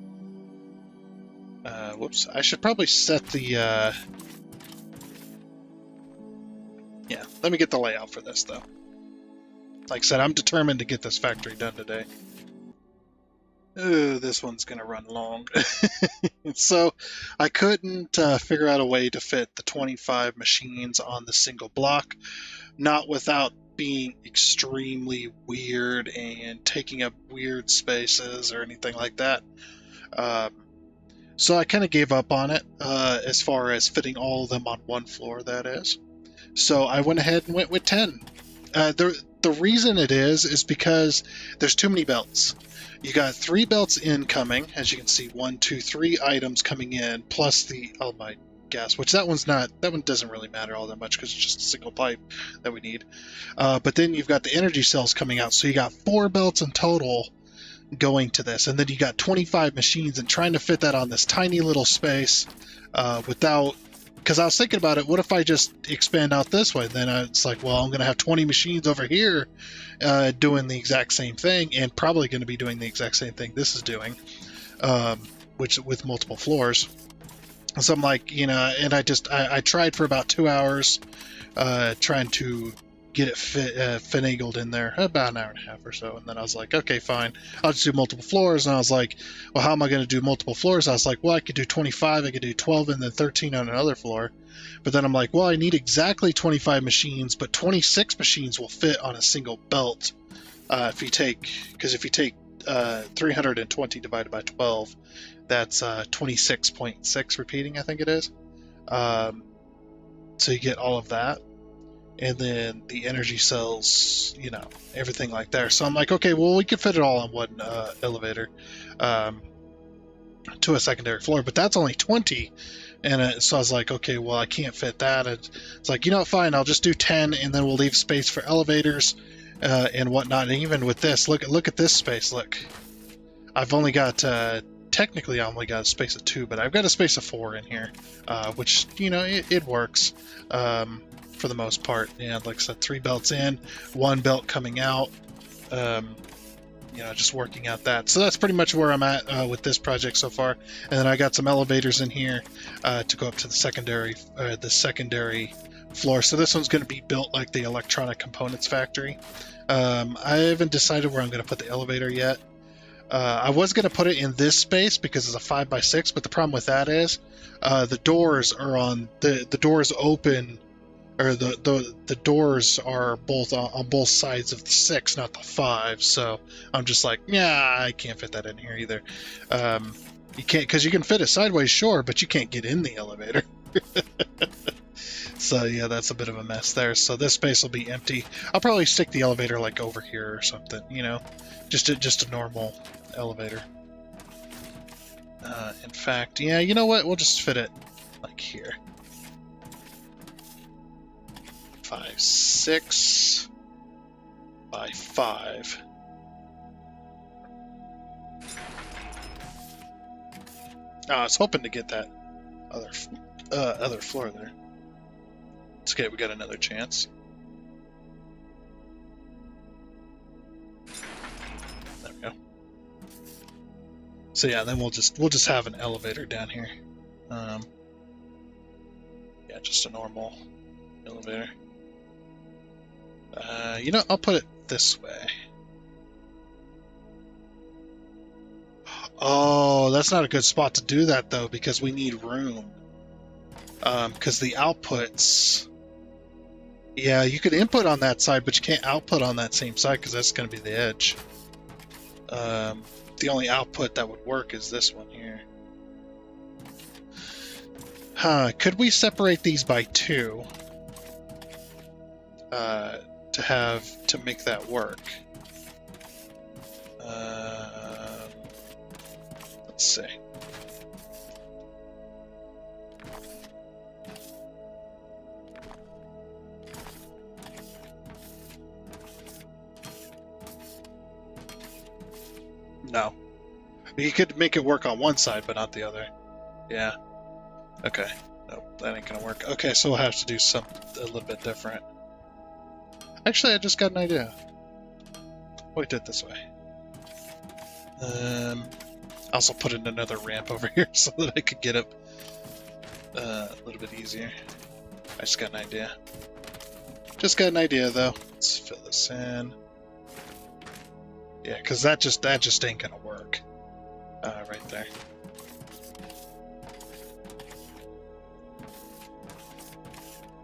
Whoops. I should probably set the... Yeah, let me get the layout for this, though. Like I said, I'm determined to get this factory done today. Ooh, this one's going to run long. So I couldn't figure out a way to fit the 25 machines on the single block, not without being extremely weird and taking up weird spaces or anything like that. So I kind of gave up on it as far as fitting all of them on one floor, that is. So I went ahead and went with 10. The reason it is because there's too many belts. You got 3 belts incoming, as you can see, 1, 2, 3 items coming in, plus the my gas, which that one doesn't really matter all that much because it's just a single pipe that we need. But then you've got the energy cells coming out, so you got 4 belts in total going to this, and then you got 25 machines, and trying to fit that on this tiny little space without... Because I was thinking about it, what if I just expand out this way? Then it's like, well, I'm going to have 20 machines over here doing the exact same thing, and probably going to be doing the exact same thing this is doing, which with multiple floors. So I'm like, and I tried for about 2 hours trying to get it finagled in there, about an hour and a half or so, and then I was like, okay, fine, I'll just do multiple floors. And I was like, well, how am I going to do multiple floors? I was like, well, I could do 25, I could do 12, and then 13 on another floor. But then I'm like, well, I need exactly 25 machines, but 26 machines will fit on a single belt if you take 320 divided by 12, that's 26.6 repeating, I think it is. So you get all of that. And then the energy cells, everything like that. So I'm like, okay, well, we could fit it all on one elevator to a secondary floor, but that's only 20. And so I was like, okay, well, I can't fit that. And it's like, fine, I'll just do 10, and then we'll leave space for elevators and whatnot. And even with this, look at this space. Look, I've only got... technically, I only got a space of 2, but I've got a space of 4 in here, which, it works. For the most part, and like I said, 3 belts in, 1 belt coming out, just working out that. So that's pretty much where I'm at with this project so far. And then I got some elevators in here to go up to the secondary floor. So this one's going to be built like the electronic components factory. I haven't decided where I'm going to put the elevator yet. I was going to put it in this space because it's a 5x6, but the problem with that is the doors are on the doors open. Or the doors are both on both sides of the 6, not the 5. So I'm just like, yeah, I can't fit that in here either. You can't, because you can fit it sideways, sure, but you can't get in the elevator. So yeah, that's a bit of a mess there. So this space will be empty. I'll probably stick the elevator like over here or something, just a normal elevator. In fact, yeah, you know what? We'll just fit it like here. 5, 6 by 5. I was hoping to get that other floor there. It's okay, we got another chance. There we go. So yeah, then we'll just have an elevator down here. Yeah, just a normal elevator. You know, I'll put it this way. Oh, that's not a good spot to do that though, because we need room. Because the outputs, yeah, you could input on that side, but you can't output on that same side because that's going to be the edge. The only output that would work is this one here. Could we separate these by 2 to make that work? Let's see. No. You could make it work on one side, but not the other. Yeah. Okay. Nope, that ain't gonna work. Okay, so we'll have to do something a little bit different. Actually, I just got an idea. We'll do it this way. I also put in another ramp over here so that I could get up a little bit easier. I just got an idea. Just got an idea, though. Let's fill this in. Yeah, because that just ain't gonna work. Right there.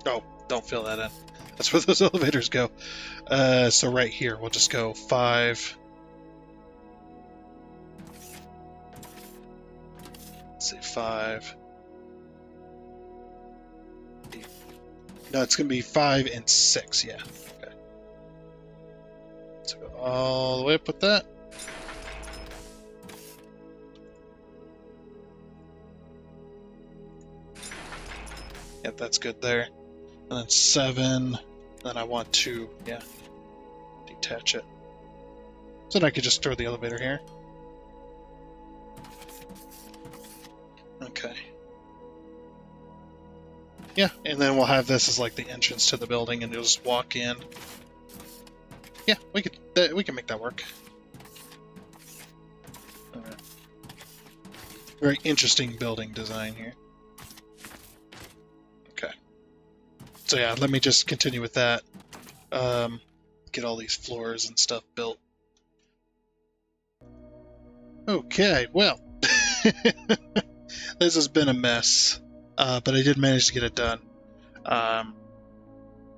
Oh, don't fill that in. That's where those elevators go. So right here, we'll just go 5. Let's say 5. 8. No, it's gonna be 5 and 6. Yeah. Okay. Let's go all the way up with that. Yep, that's good there. And then 7. Then I want to, yeah, detach it. So then I could just throw the elevator here. Okay. Yeah, and then we'll have this as like the entrance to the building, and you'll just walk in. Yeah, we can make that work. All right. Very interesting building design here. Okay. So yeah, let me just continue with that. Get all these floors and stuff built. Okay, well, this has been a mess, but I did manage to get it done.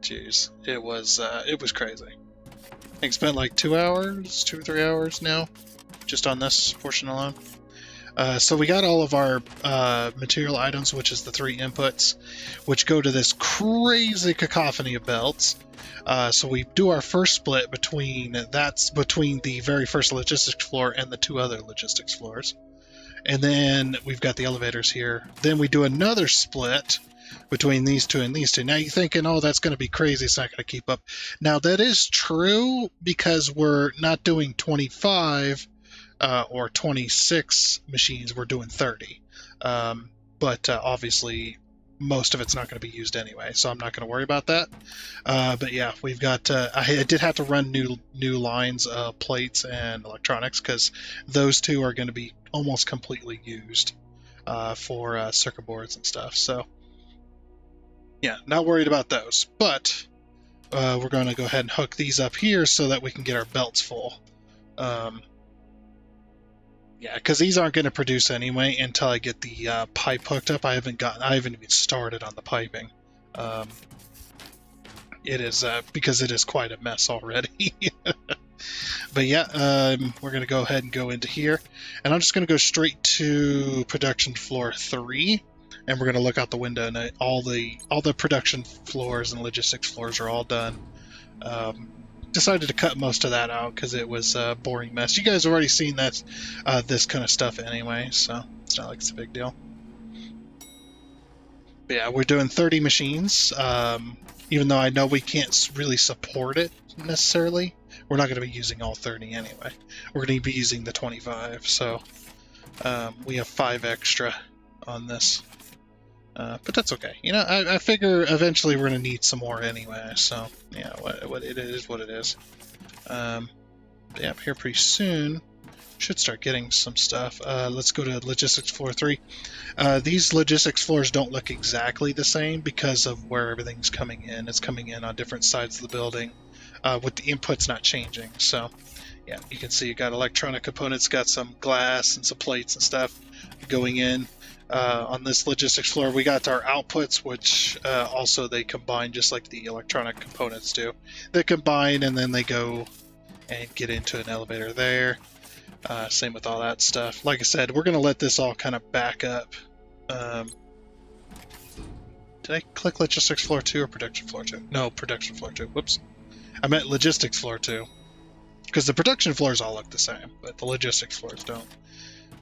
Jeez, it was crazy. I think spent like 2 hours, 2 or 3 hours now, just on this portion alone. So we got all of our material items, which is the 3 inputs, which go to this crazy cacophony of belts. So we do our first split between the very first logistics floor and the 2 other logistics floors. And then we've got the elevators here. Then we do another split between these 2 and these 2. Now you're thinking, oh, that's going to be crazy. It's not going to keep up. Now that is true because we're not doing 25 or 26 machines. We're doing 30. But obviously most of it's not going to be used anyway, so I'm not going to worry about that. But yeah, we've got. I did have to run new lines of plates and electronics because those 2 are going to be almost completely used for circuit boards and stuff. So yeah, not worried about those. But we're going to go ahead and hook these up here so that we can get our belts full. Yeah, because these aren't going to produce anyway until I get the pipe hooked up. I haven't even started on the piping. It is because it is quite a mess already. But yeah, we're going to go ahead and go into here, and I'm just going to go straight to production floor 3, and we're going to look out the window, and all the production floors and logistics floors are all done. Decided to cut most of that out because it was a boring mess. You guys have already seen that this kind of stuff anyway, so it's not like it's a big deal. But yeah, we're doing 30 machines, even though I know we can't really support it necessarily. We're not going to be using all 30 anyway. We're going to be using the 25, so We have 5 extra on this. But that's okay. You know, I figure eventually we're going to need some more anyway, so, yeah, what it is what it is. Yeah, here pretty soon. Should start getting some stuff. Let's go to Logistics Floor 3. These Logistics floors don't look exactly the same because of where everything's coming in. It's coming in on different sides of the building, with the inputs not changing. So, yeah, you can see you got electronic components, got some glass and some plates and stuff going in. On this logistics floor, we got our outputs, which also they combine just like the electronic components do. They combine and then they go and get into an elevator there. Same with all that stuff. Like I said, we're going to let this all kind of back up. Did I click Logistics Floor 2 or Production Floor 2? No, Production Floor 2. Whoops. I meant Logistics Floor 2. Because the production floors all look the same, but the logistics floors don't.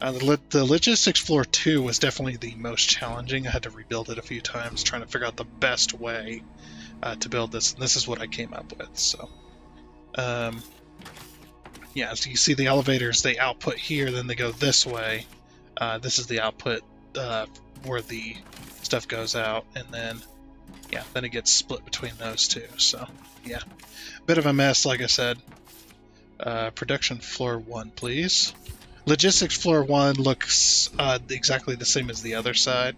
The logistics floor 2 was definitely the most challenging. I had to rebuild it a few times, trying to figure out the best way to build this, and this is what I came up with. So, yeah, so you see the elevators, they output here, then they go this way. This is the output where the stuff goes out, and then, yeah, then it gets split between those two. So, yeah, bit of a mess, like I said. Production floor 1, please. Logistics floor 1 looks exactly the same as the other side,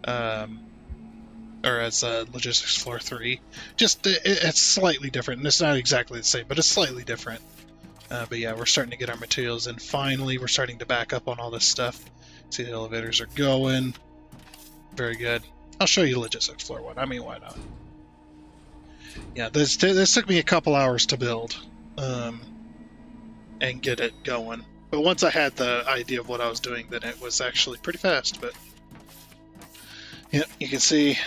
or as logistics floor 3. Just it's slightly different, and it's not exactly the same, but it's slightly different. But yeah, we're starting to get our materials in. Finally, we're starting to back up on all this stuff. See, the elevators are going. Very good. I'll show you logistics floor 1. I mean, why not? Yeah, this took me a couple hours to build. And get it going. But once I had the idea of what I was doing, then it was actually pretty fast. But yeah, you can see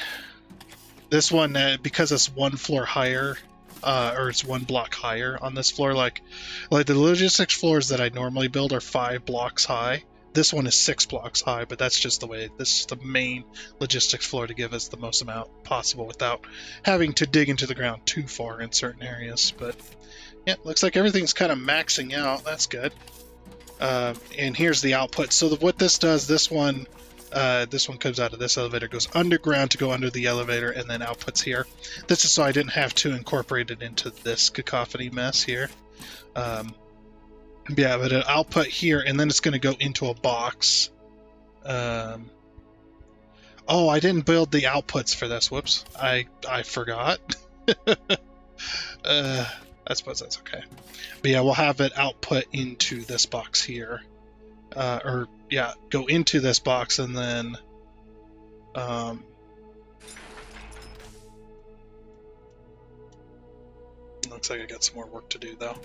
this one, because it's 1 floor higher, or it's 1 block higher on this floor. Like the logistics floors that I normally build are 5 blocks high. This one is 6 blocks high, but that's just the way. This is the main logistics floor to give us the most amount possible without having to dig into the ground too far in certain areas. But yeah, looks like everything's kind of maxing out. That's good. And here's the output. So what this does, this one comes out of this elevator, goes underground to go under the elevator, and then outputs here. This is so I didn't have to incorporate it into this cacophony mess here. Yeah, but an output here, and then it's going to go into a box. Oh, I didn't build the outputs for this. Whoops. I forgot. I suppose that's okay. But yeah, we'll have it output into this box here. Or, yeah, go into this box and then... looks like I got some more work to do, though.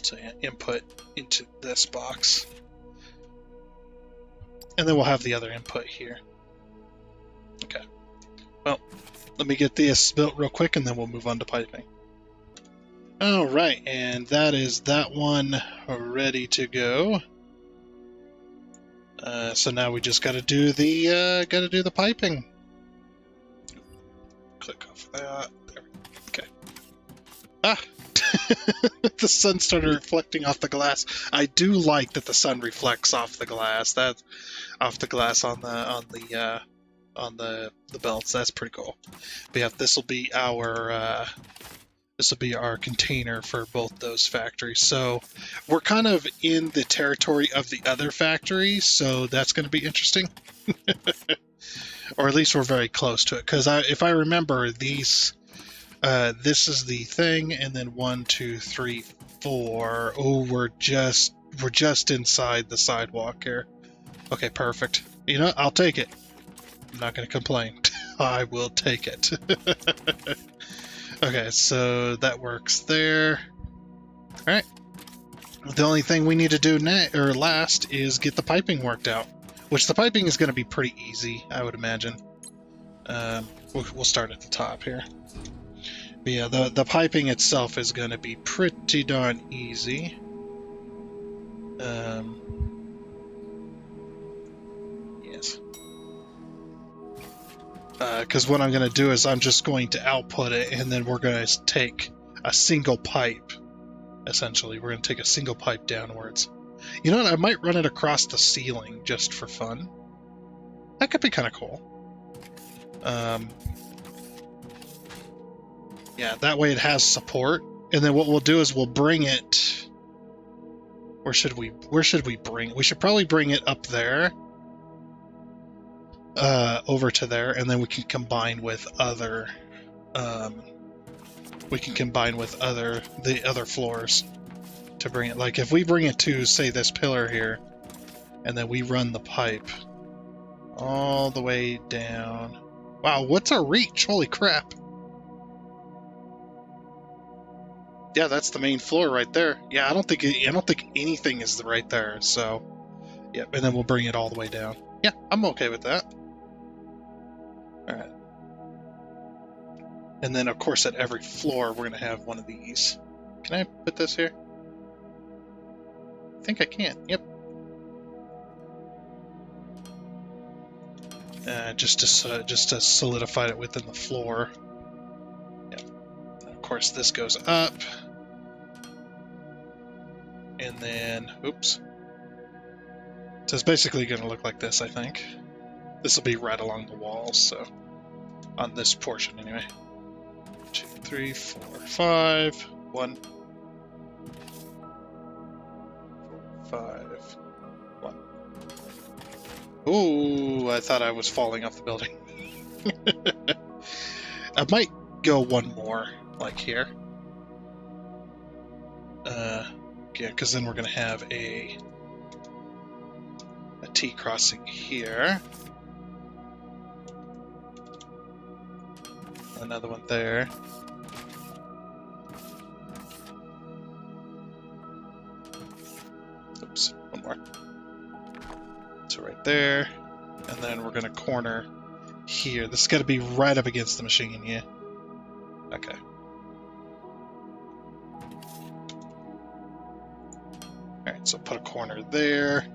So yeah, input into this box. And then we'll have the other input here. Okay. Well, let me get this built real quick and then we'll move on to piping. Alright, and that is that one ready to go. So now we just gotta do the piping. Click off that. There. Okay. Ah! The sun started reflecting off the glass. I do like that the sun reflects off the glass. That off the glass on the belts. That's pretty cool. But yeah, this will be our container for both those factories. So we're kind of in the territory of the other factories, so that's going to be interesting. Or at least we're very close to it, because if I remember, this is the thing, and then 1, 2, 3, 4. Oh, we're just inside the sidewalk here. Okay, perfect. You know, I'll take it. I'm not going to complain. I will take it. Okay, so that works there. Alright. The only thing we need to do last is get the piping worked out. Which the piping is going to be pretty easy, I would imagine. We'll start at the top here. But yeah, the piping itself is going to be pretty darn easy. Yes. Because what I'm going to do is I'm just going to output it, and then we're going to take a single pipe. Essentially, we're going to take a single pipe downwards. You know what? I might run it across the ceiling just for fun. That could be kind of cool. Yeah, that way it has support. And then what we'll do is we'll bring it... Where should we bring it? We should probably bring it up there. Over to there, and then we can combine with other... the other floors to bring it. Like, if we bring it to, say, this pillar here, and then we run the pipe all the way down. Wow, what's our reach? Holy crap. Yeah, that's the main floor right there. Yeah, I don't think anything is right there. So, yeah, and then we'll bring it all the way down. Yeah, I'm okay with that. All right. And then, of course, at every floor, we're gonna have one of these. Can I put this here? I think I can. Yep. Just to solidify it within the floor. Yep. And of course, this goes up. And then, oops. So it's basically going to look like this, I think. This will be right along the walls, so on this portion anyway. 2, 3, 4, 5, 1, 5, 1. Ooh, I thought I was falling off the building. I might go one more, like here. Yeah, because then we're going to have a T crossing here. Another one there. Oops, one more. So right there. And then we're going to corner here. This has got to be right up against the machine, yeah. Okay. Alright, so put a corner there.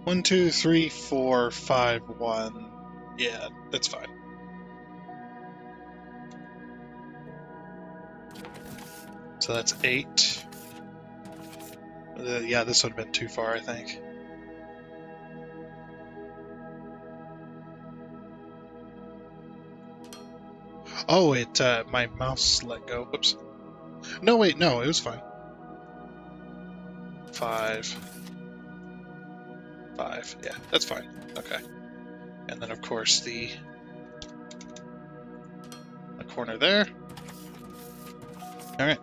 One, 2, 3, 4, 5, 1. Yeah, that's fine. So that's 8. Yeah, this would have been too far, I think. Oh, my mouse let go. Whoops. No, wait, no, it was fine. 5. 5. Yeah, that's fine. Okay. And then, of course, the corner there. All right.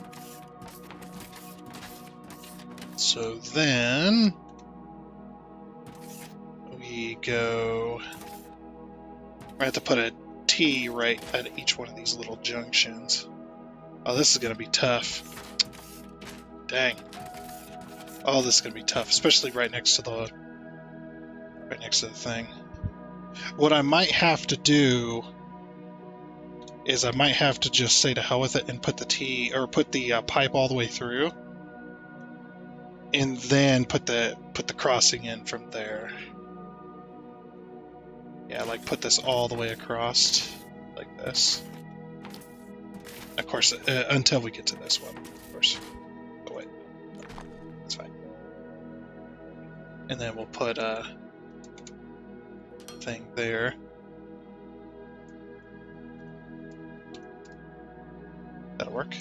So then we go. I have to put a T right at each one of these little junctions. Oh, this is going to be tough. Dang. Oh, this is going to be tough, especially right next to the thing. What I might have to do is I might have to just say to hell with it and put the T or put the pipe all the way through, and then put the crossing in from there. Yeah, like put this all the way across like this. Of course, until we get to this one, of course. Oh wait, that's fine. And then we'll put a thing there. That'll work.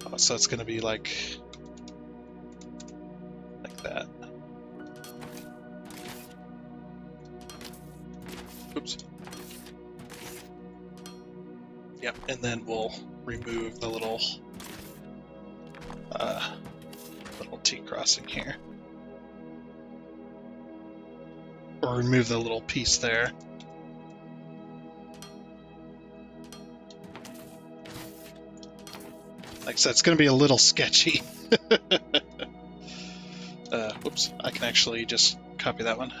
Oh, so it's going to be like that. Oops. Yep, and then we'll remove the little T crossing here. Or remove the little piece there. Like I said, it's going to be a little sketchy. Whoops, I can actually just copy that one.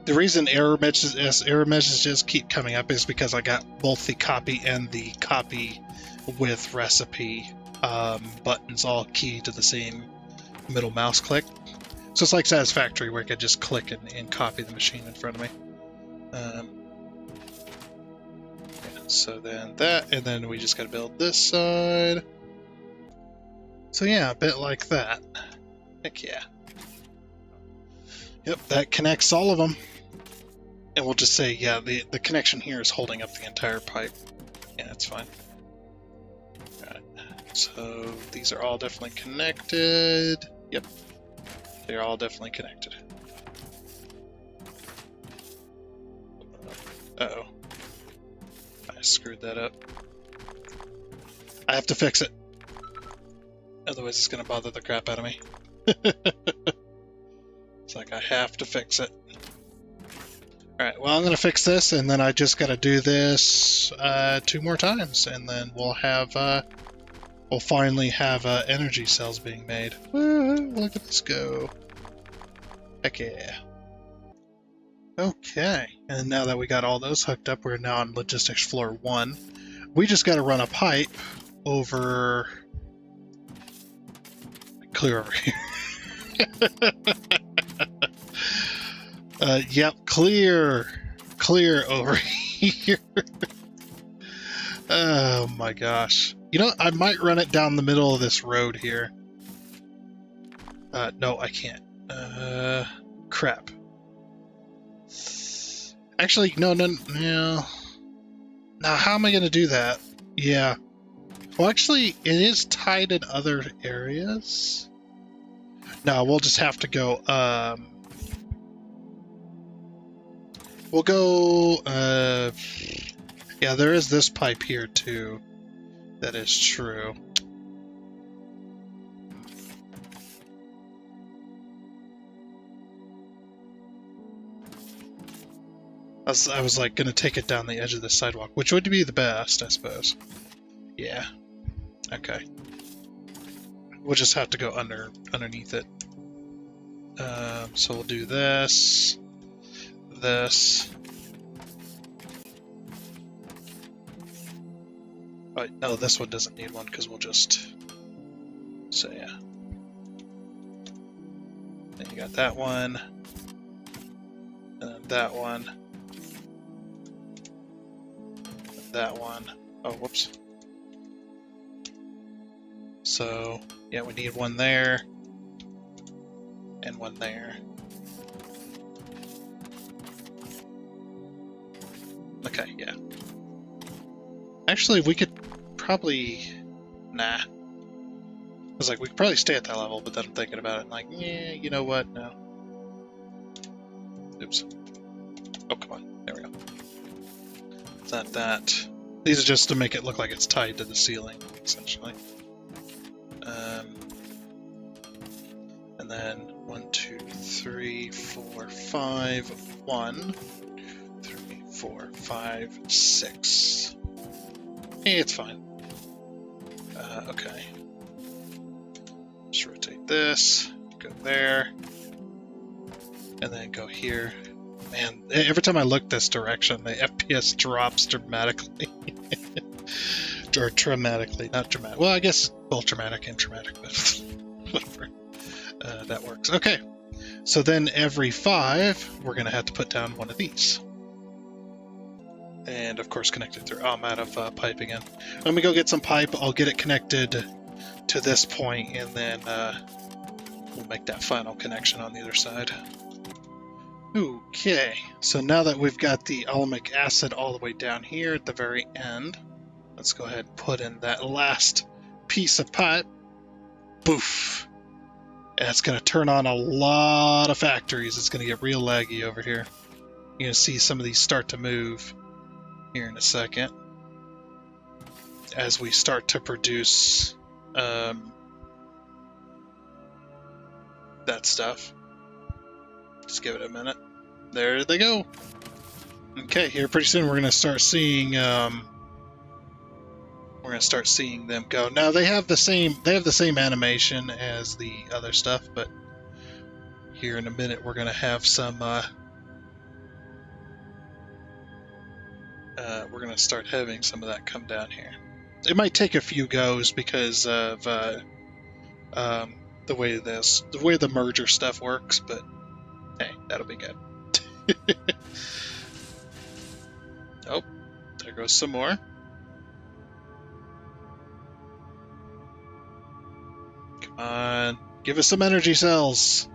The reason error messages keep coming up is because I got both the copy and the copy with recipe buttons all keyed to the same middle mouse click. So it's like Satisfactory, where I could just click and copy the machine in front of me. So then that, and then we just gotta build this side. So yeah, a bit like that. Heck yeah. Yep, that connects all of them. And we'll just say, yeah, the connection here is holding up the entire pipe. Yeah, that's fine. Alright, so these are all definitely connected. Yep, they're all definitely connected. Uh-oh. I screwed that up. I have to fix it. Otherwise it's going to bother the crap out of me. It's like I have to fix it. Alright, well I'm going to fix this, and then I just got to do this 2 more times, and then we'll have, we'll finally have energy cells being made. Woo, look at this go. Heck yeah. Okay, and now that we got all those hooked up, we're now on logistics floor 1. We just got to run a pipe over... Clear over here. Yep, clear over here. Oh my gosh. You know, I might run it down the middle of this road here. No, I can't. Crap. Actually, no. Now, how am I going to do that? Yeah. Well, actually, it is tied in other areas. No, we'll just have to go, we'll go, yeah, there is this pipe here, too. That is true. I was like, gonna take it down the edge of the sidewalk, which would be the best, I suppose. Yeah. Okay. We'll just have to go underneath it. So we'll do this. Oh, no, this one doesn't need one because we'll just... So yeah. Then you got that one. And then that one. And that one. Oh, whoops. So, yeah, we need one there. And one there. Okay, yeah. Actually, we could probably... Nah. I was like, we could probably stay at that level, but then I'm thinking about it, and like, yeah, you know what? No. Oops. Oh, come on. There we go. It's not that. These are just to make it look like it's tied to the ceiling, essentially. And then 1, 2, 3, 4, 5, 1, 3, 4, 5, 6. Hey, it's fine. Okay. Just rotate this, go there, and then go here. Man, every time I look this direction, the FPS drops dramatically. Or dramatically, not dramatic. Well, I guess both dramatic and traumatic, but whatever. That works. Okay, so then every 5, we're going to have to put down one of these. And of course connect it through. Oh, I'm out of pipe again. Let me go get some pipe. I'll get it connected to this point, and then we'll make that final connection on the other side. Okay, so now that we've got the alamic acid all the way down here at the very end, let's go ahead and put in that last piece of pipe. Boof. And it's going to turn on a lot of factories. It's going to get real laggy over here. You're going to see some of these start to move here in a second as we start to produce that stuff. Just give it a minute. There they go. Okay, here pretty soon we're going to start seeing them go. Now they have the same animation as the other stuff, but here in a minute we're going to have some we're going to start having some of that come down here. It might take a few goes because of the way the merger stuff works, but hey, that'll be good. Oh, There goes some more. Come on, give us some energy cells.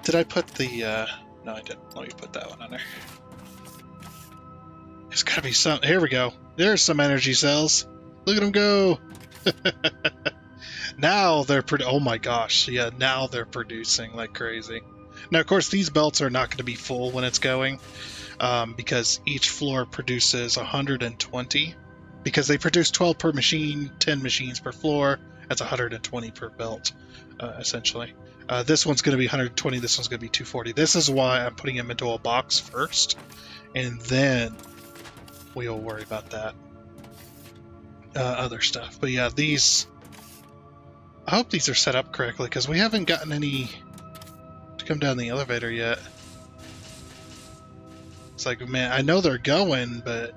Did I put the, no I didn't. Let me put that one on there. There's gotta be some, here we go. There's some energy cells. Look at them go. Now they're oh my gosh, yeah, now they're producing like crazy. Now, of course, these belts are not going to be full when it's going, because each floor produces 120. Because they produce 12 per machine, 10 machines per floor. That's 120 per belt, essentially. This one's going to be 120, this one's going to be 240. This is why I'm putting them into a box first, and then we'll worry about that other stuff. But yeah, these... I hope these are set up correctly, because we haven't gotten any to come down the elevator yet. It's like, man, I know they're going, but...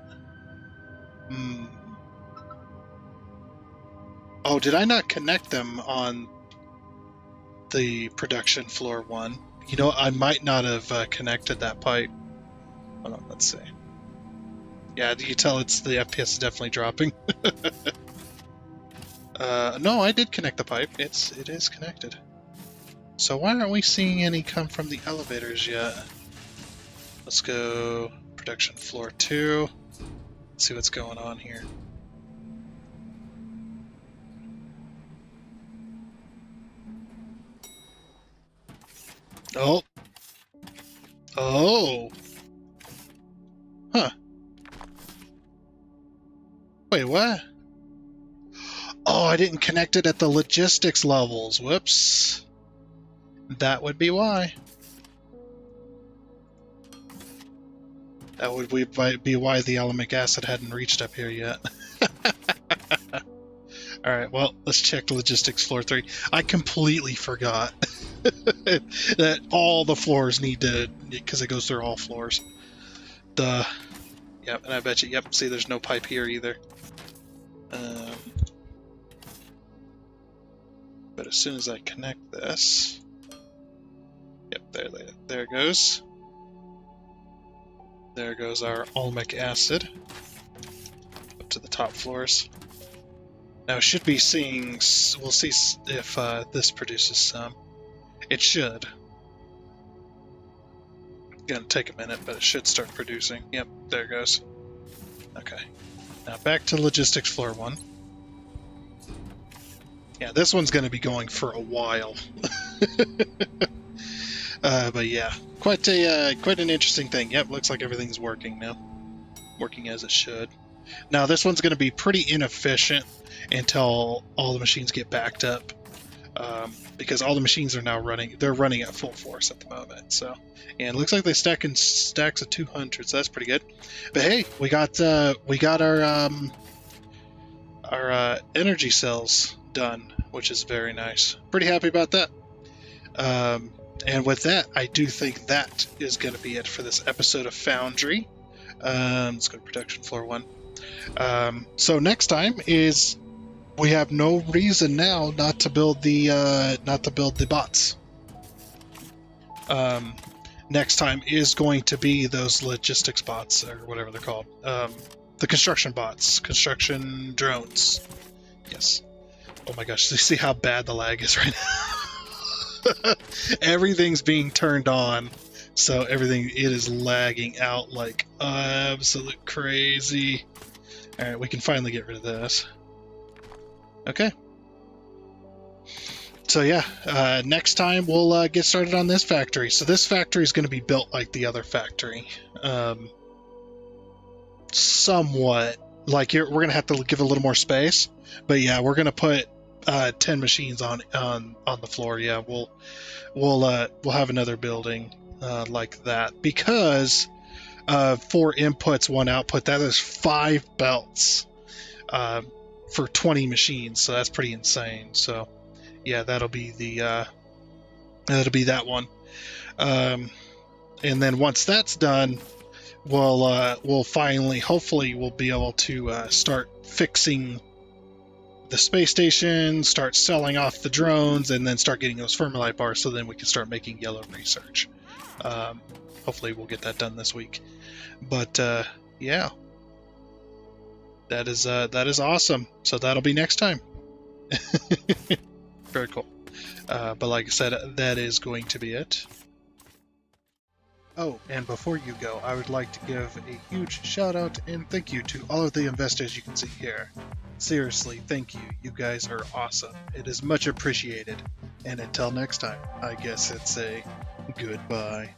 Oh, did I not connect them on the production floor one? You know, I might not have connected that pipe. Hold on, let's see. Yeah, do you tell it's the FPS is definitely dropping? No, I did connect the pipe. It is connected. So why aren't we seeing any come from the elevators yet? Let's go production floor 2. Let's see what's going on here. Oh. Oh. Huh. Wait, what? Oh, I didn't connect it at the logistics levels. Whoops. That would be why. That would be why the alamic acid hadn't reached up here yet. Alright, well, let's check logistics floor 3. I completely forgot that all the floors need to, because it goes through all floors. Yep, and I bet you, yep, see there's no pipe here either. But as soon as I connect this, yep, there it goes. There goes our alamic acid up to the top floors. Now, should be seeing, we'll see if this produces some. It should. Gonna take a minute, but it should start producing. Yep, there it goes. Okay. Now back to logistics floor 1. Yeah, this one's gonna be going for a while. But yeah, quite an interesting thing. Yep, looks like everything's working now. Working as it should. Now this one's gonna be pretty inefficient until all the machines get backed up. Because all the machines are now running, they're running at full force at the moment. So, and it looks like they stack in stacks of 200, so that's pretty good. But hey, we got our energy cells done, which is very nice. Pretty happy about that. And with that, I do think that is going to be it for this episode of Foundry. Let's go to production floor 1. So next time is. We have no reason now not to build the bots. Next time is going to be those logistics bots, or whatever they're called. The construction bots, construction drones. Yes. Oh my gosh, you see how bad the lag is right now? Everything's being turned on, so it is lagging out like absolute crazy. All right, we can finally get rid of this. Okay. So yeah, next time we'll get started on this factory. So this factory is going to be built like the other factory. Somewhat. Like we're going to have to give a little more space. But yeah, we're going to put 10 machines on the floor. Yeah, we'll have another building like that. Because 4 inputs, 1 output, that is 5 belts. For 20 machines, so that's pretty insane. So yeah, that'll be that one. And then once that's done, we'll finally, hopefully we'll be able to start fixing the space station, start selling off the drones, and then start getting those Fermilite bars, so then we can start making yellow research. Hopefully we'll get that done this week. But Yeah, that is awesome. So that'll be next time. Very cool. But like I said, that is going to be it. Oh, and before you go, I would like to give a huge shout out and thank you to all of the investors you can see here. Seriously, thank you. You guys are awesome. It is much appreciated. And until next time, I guess it's a goodbye.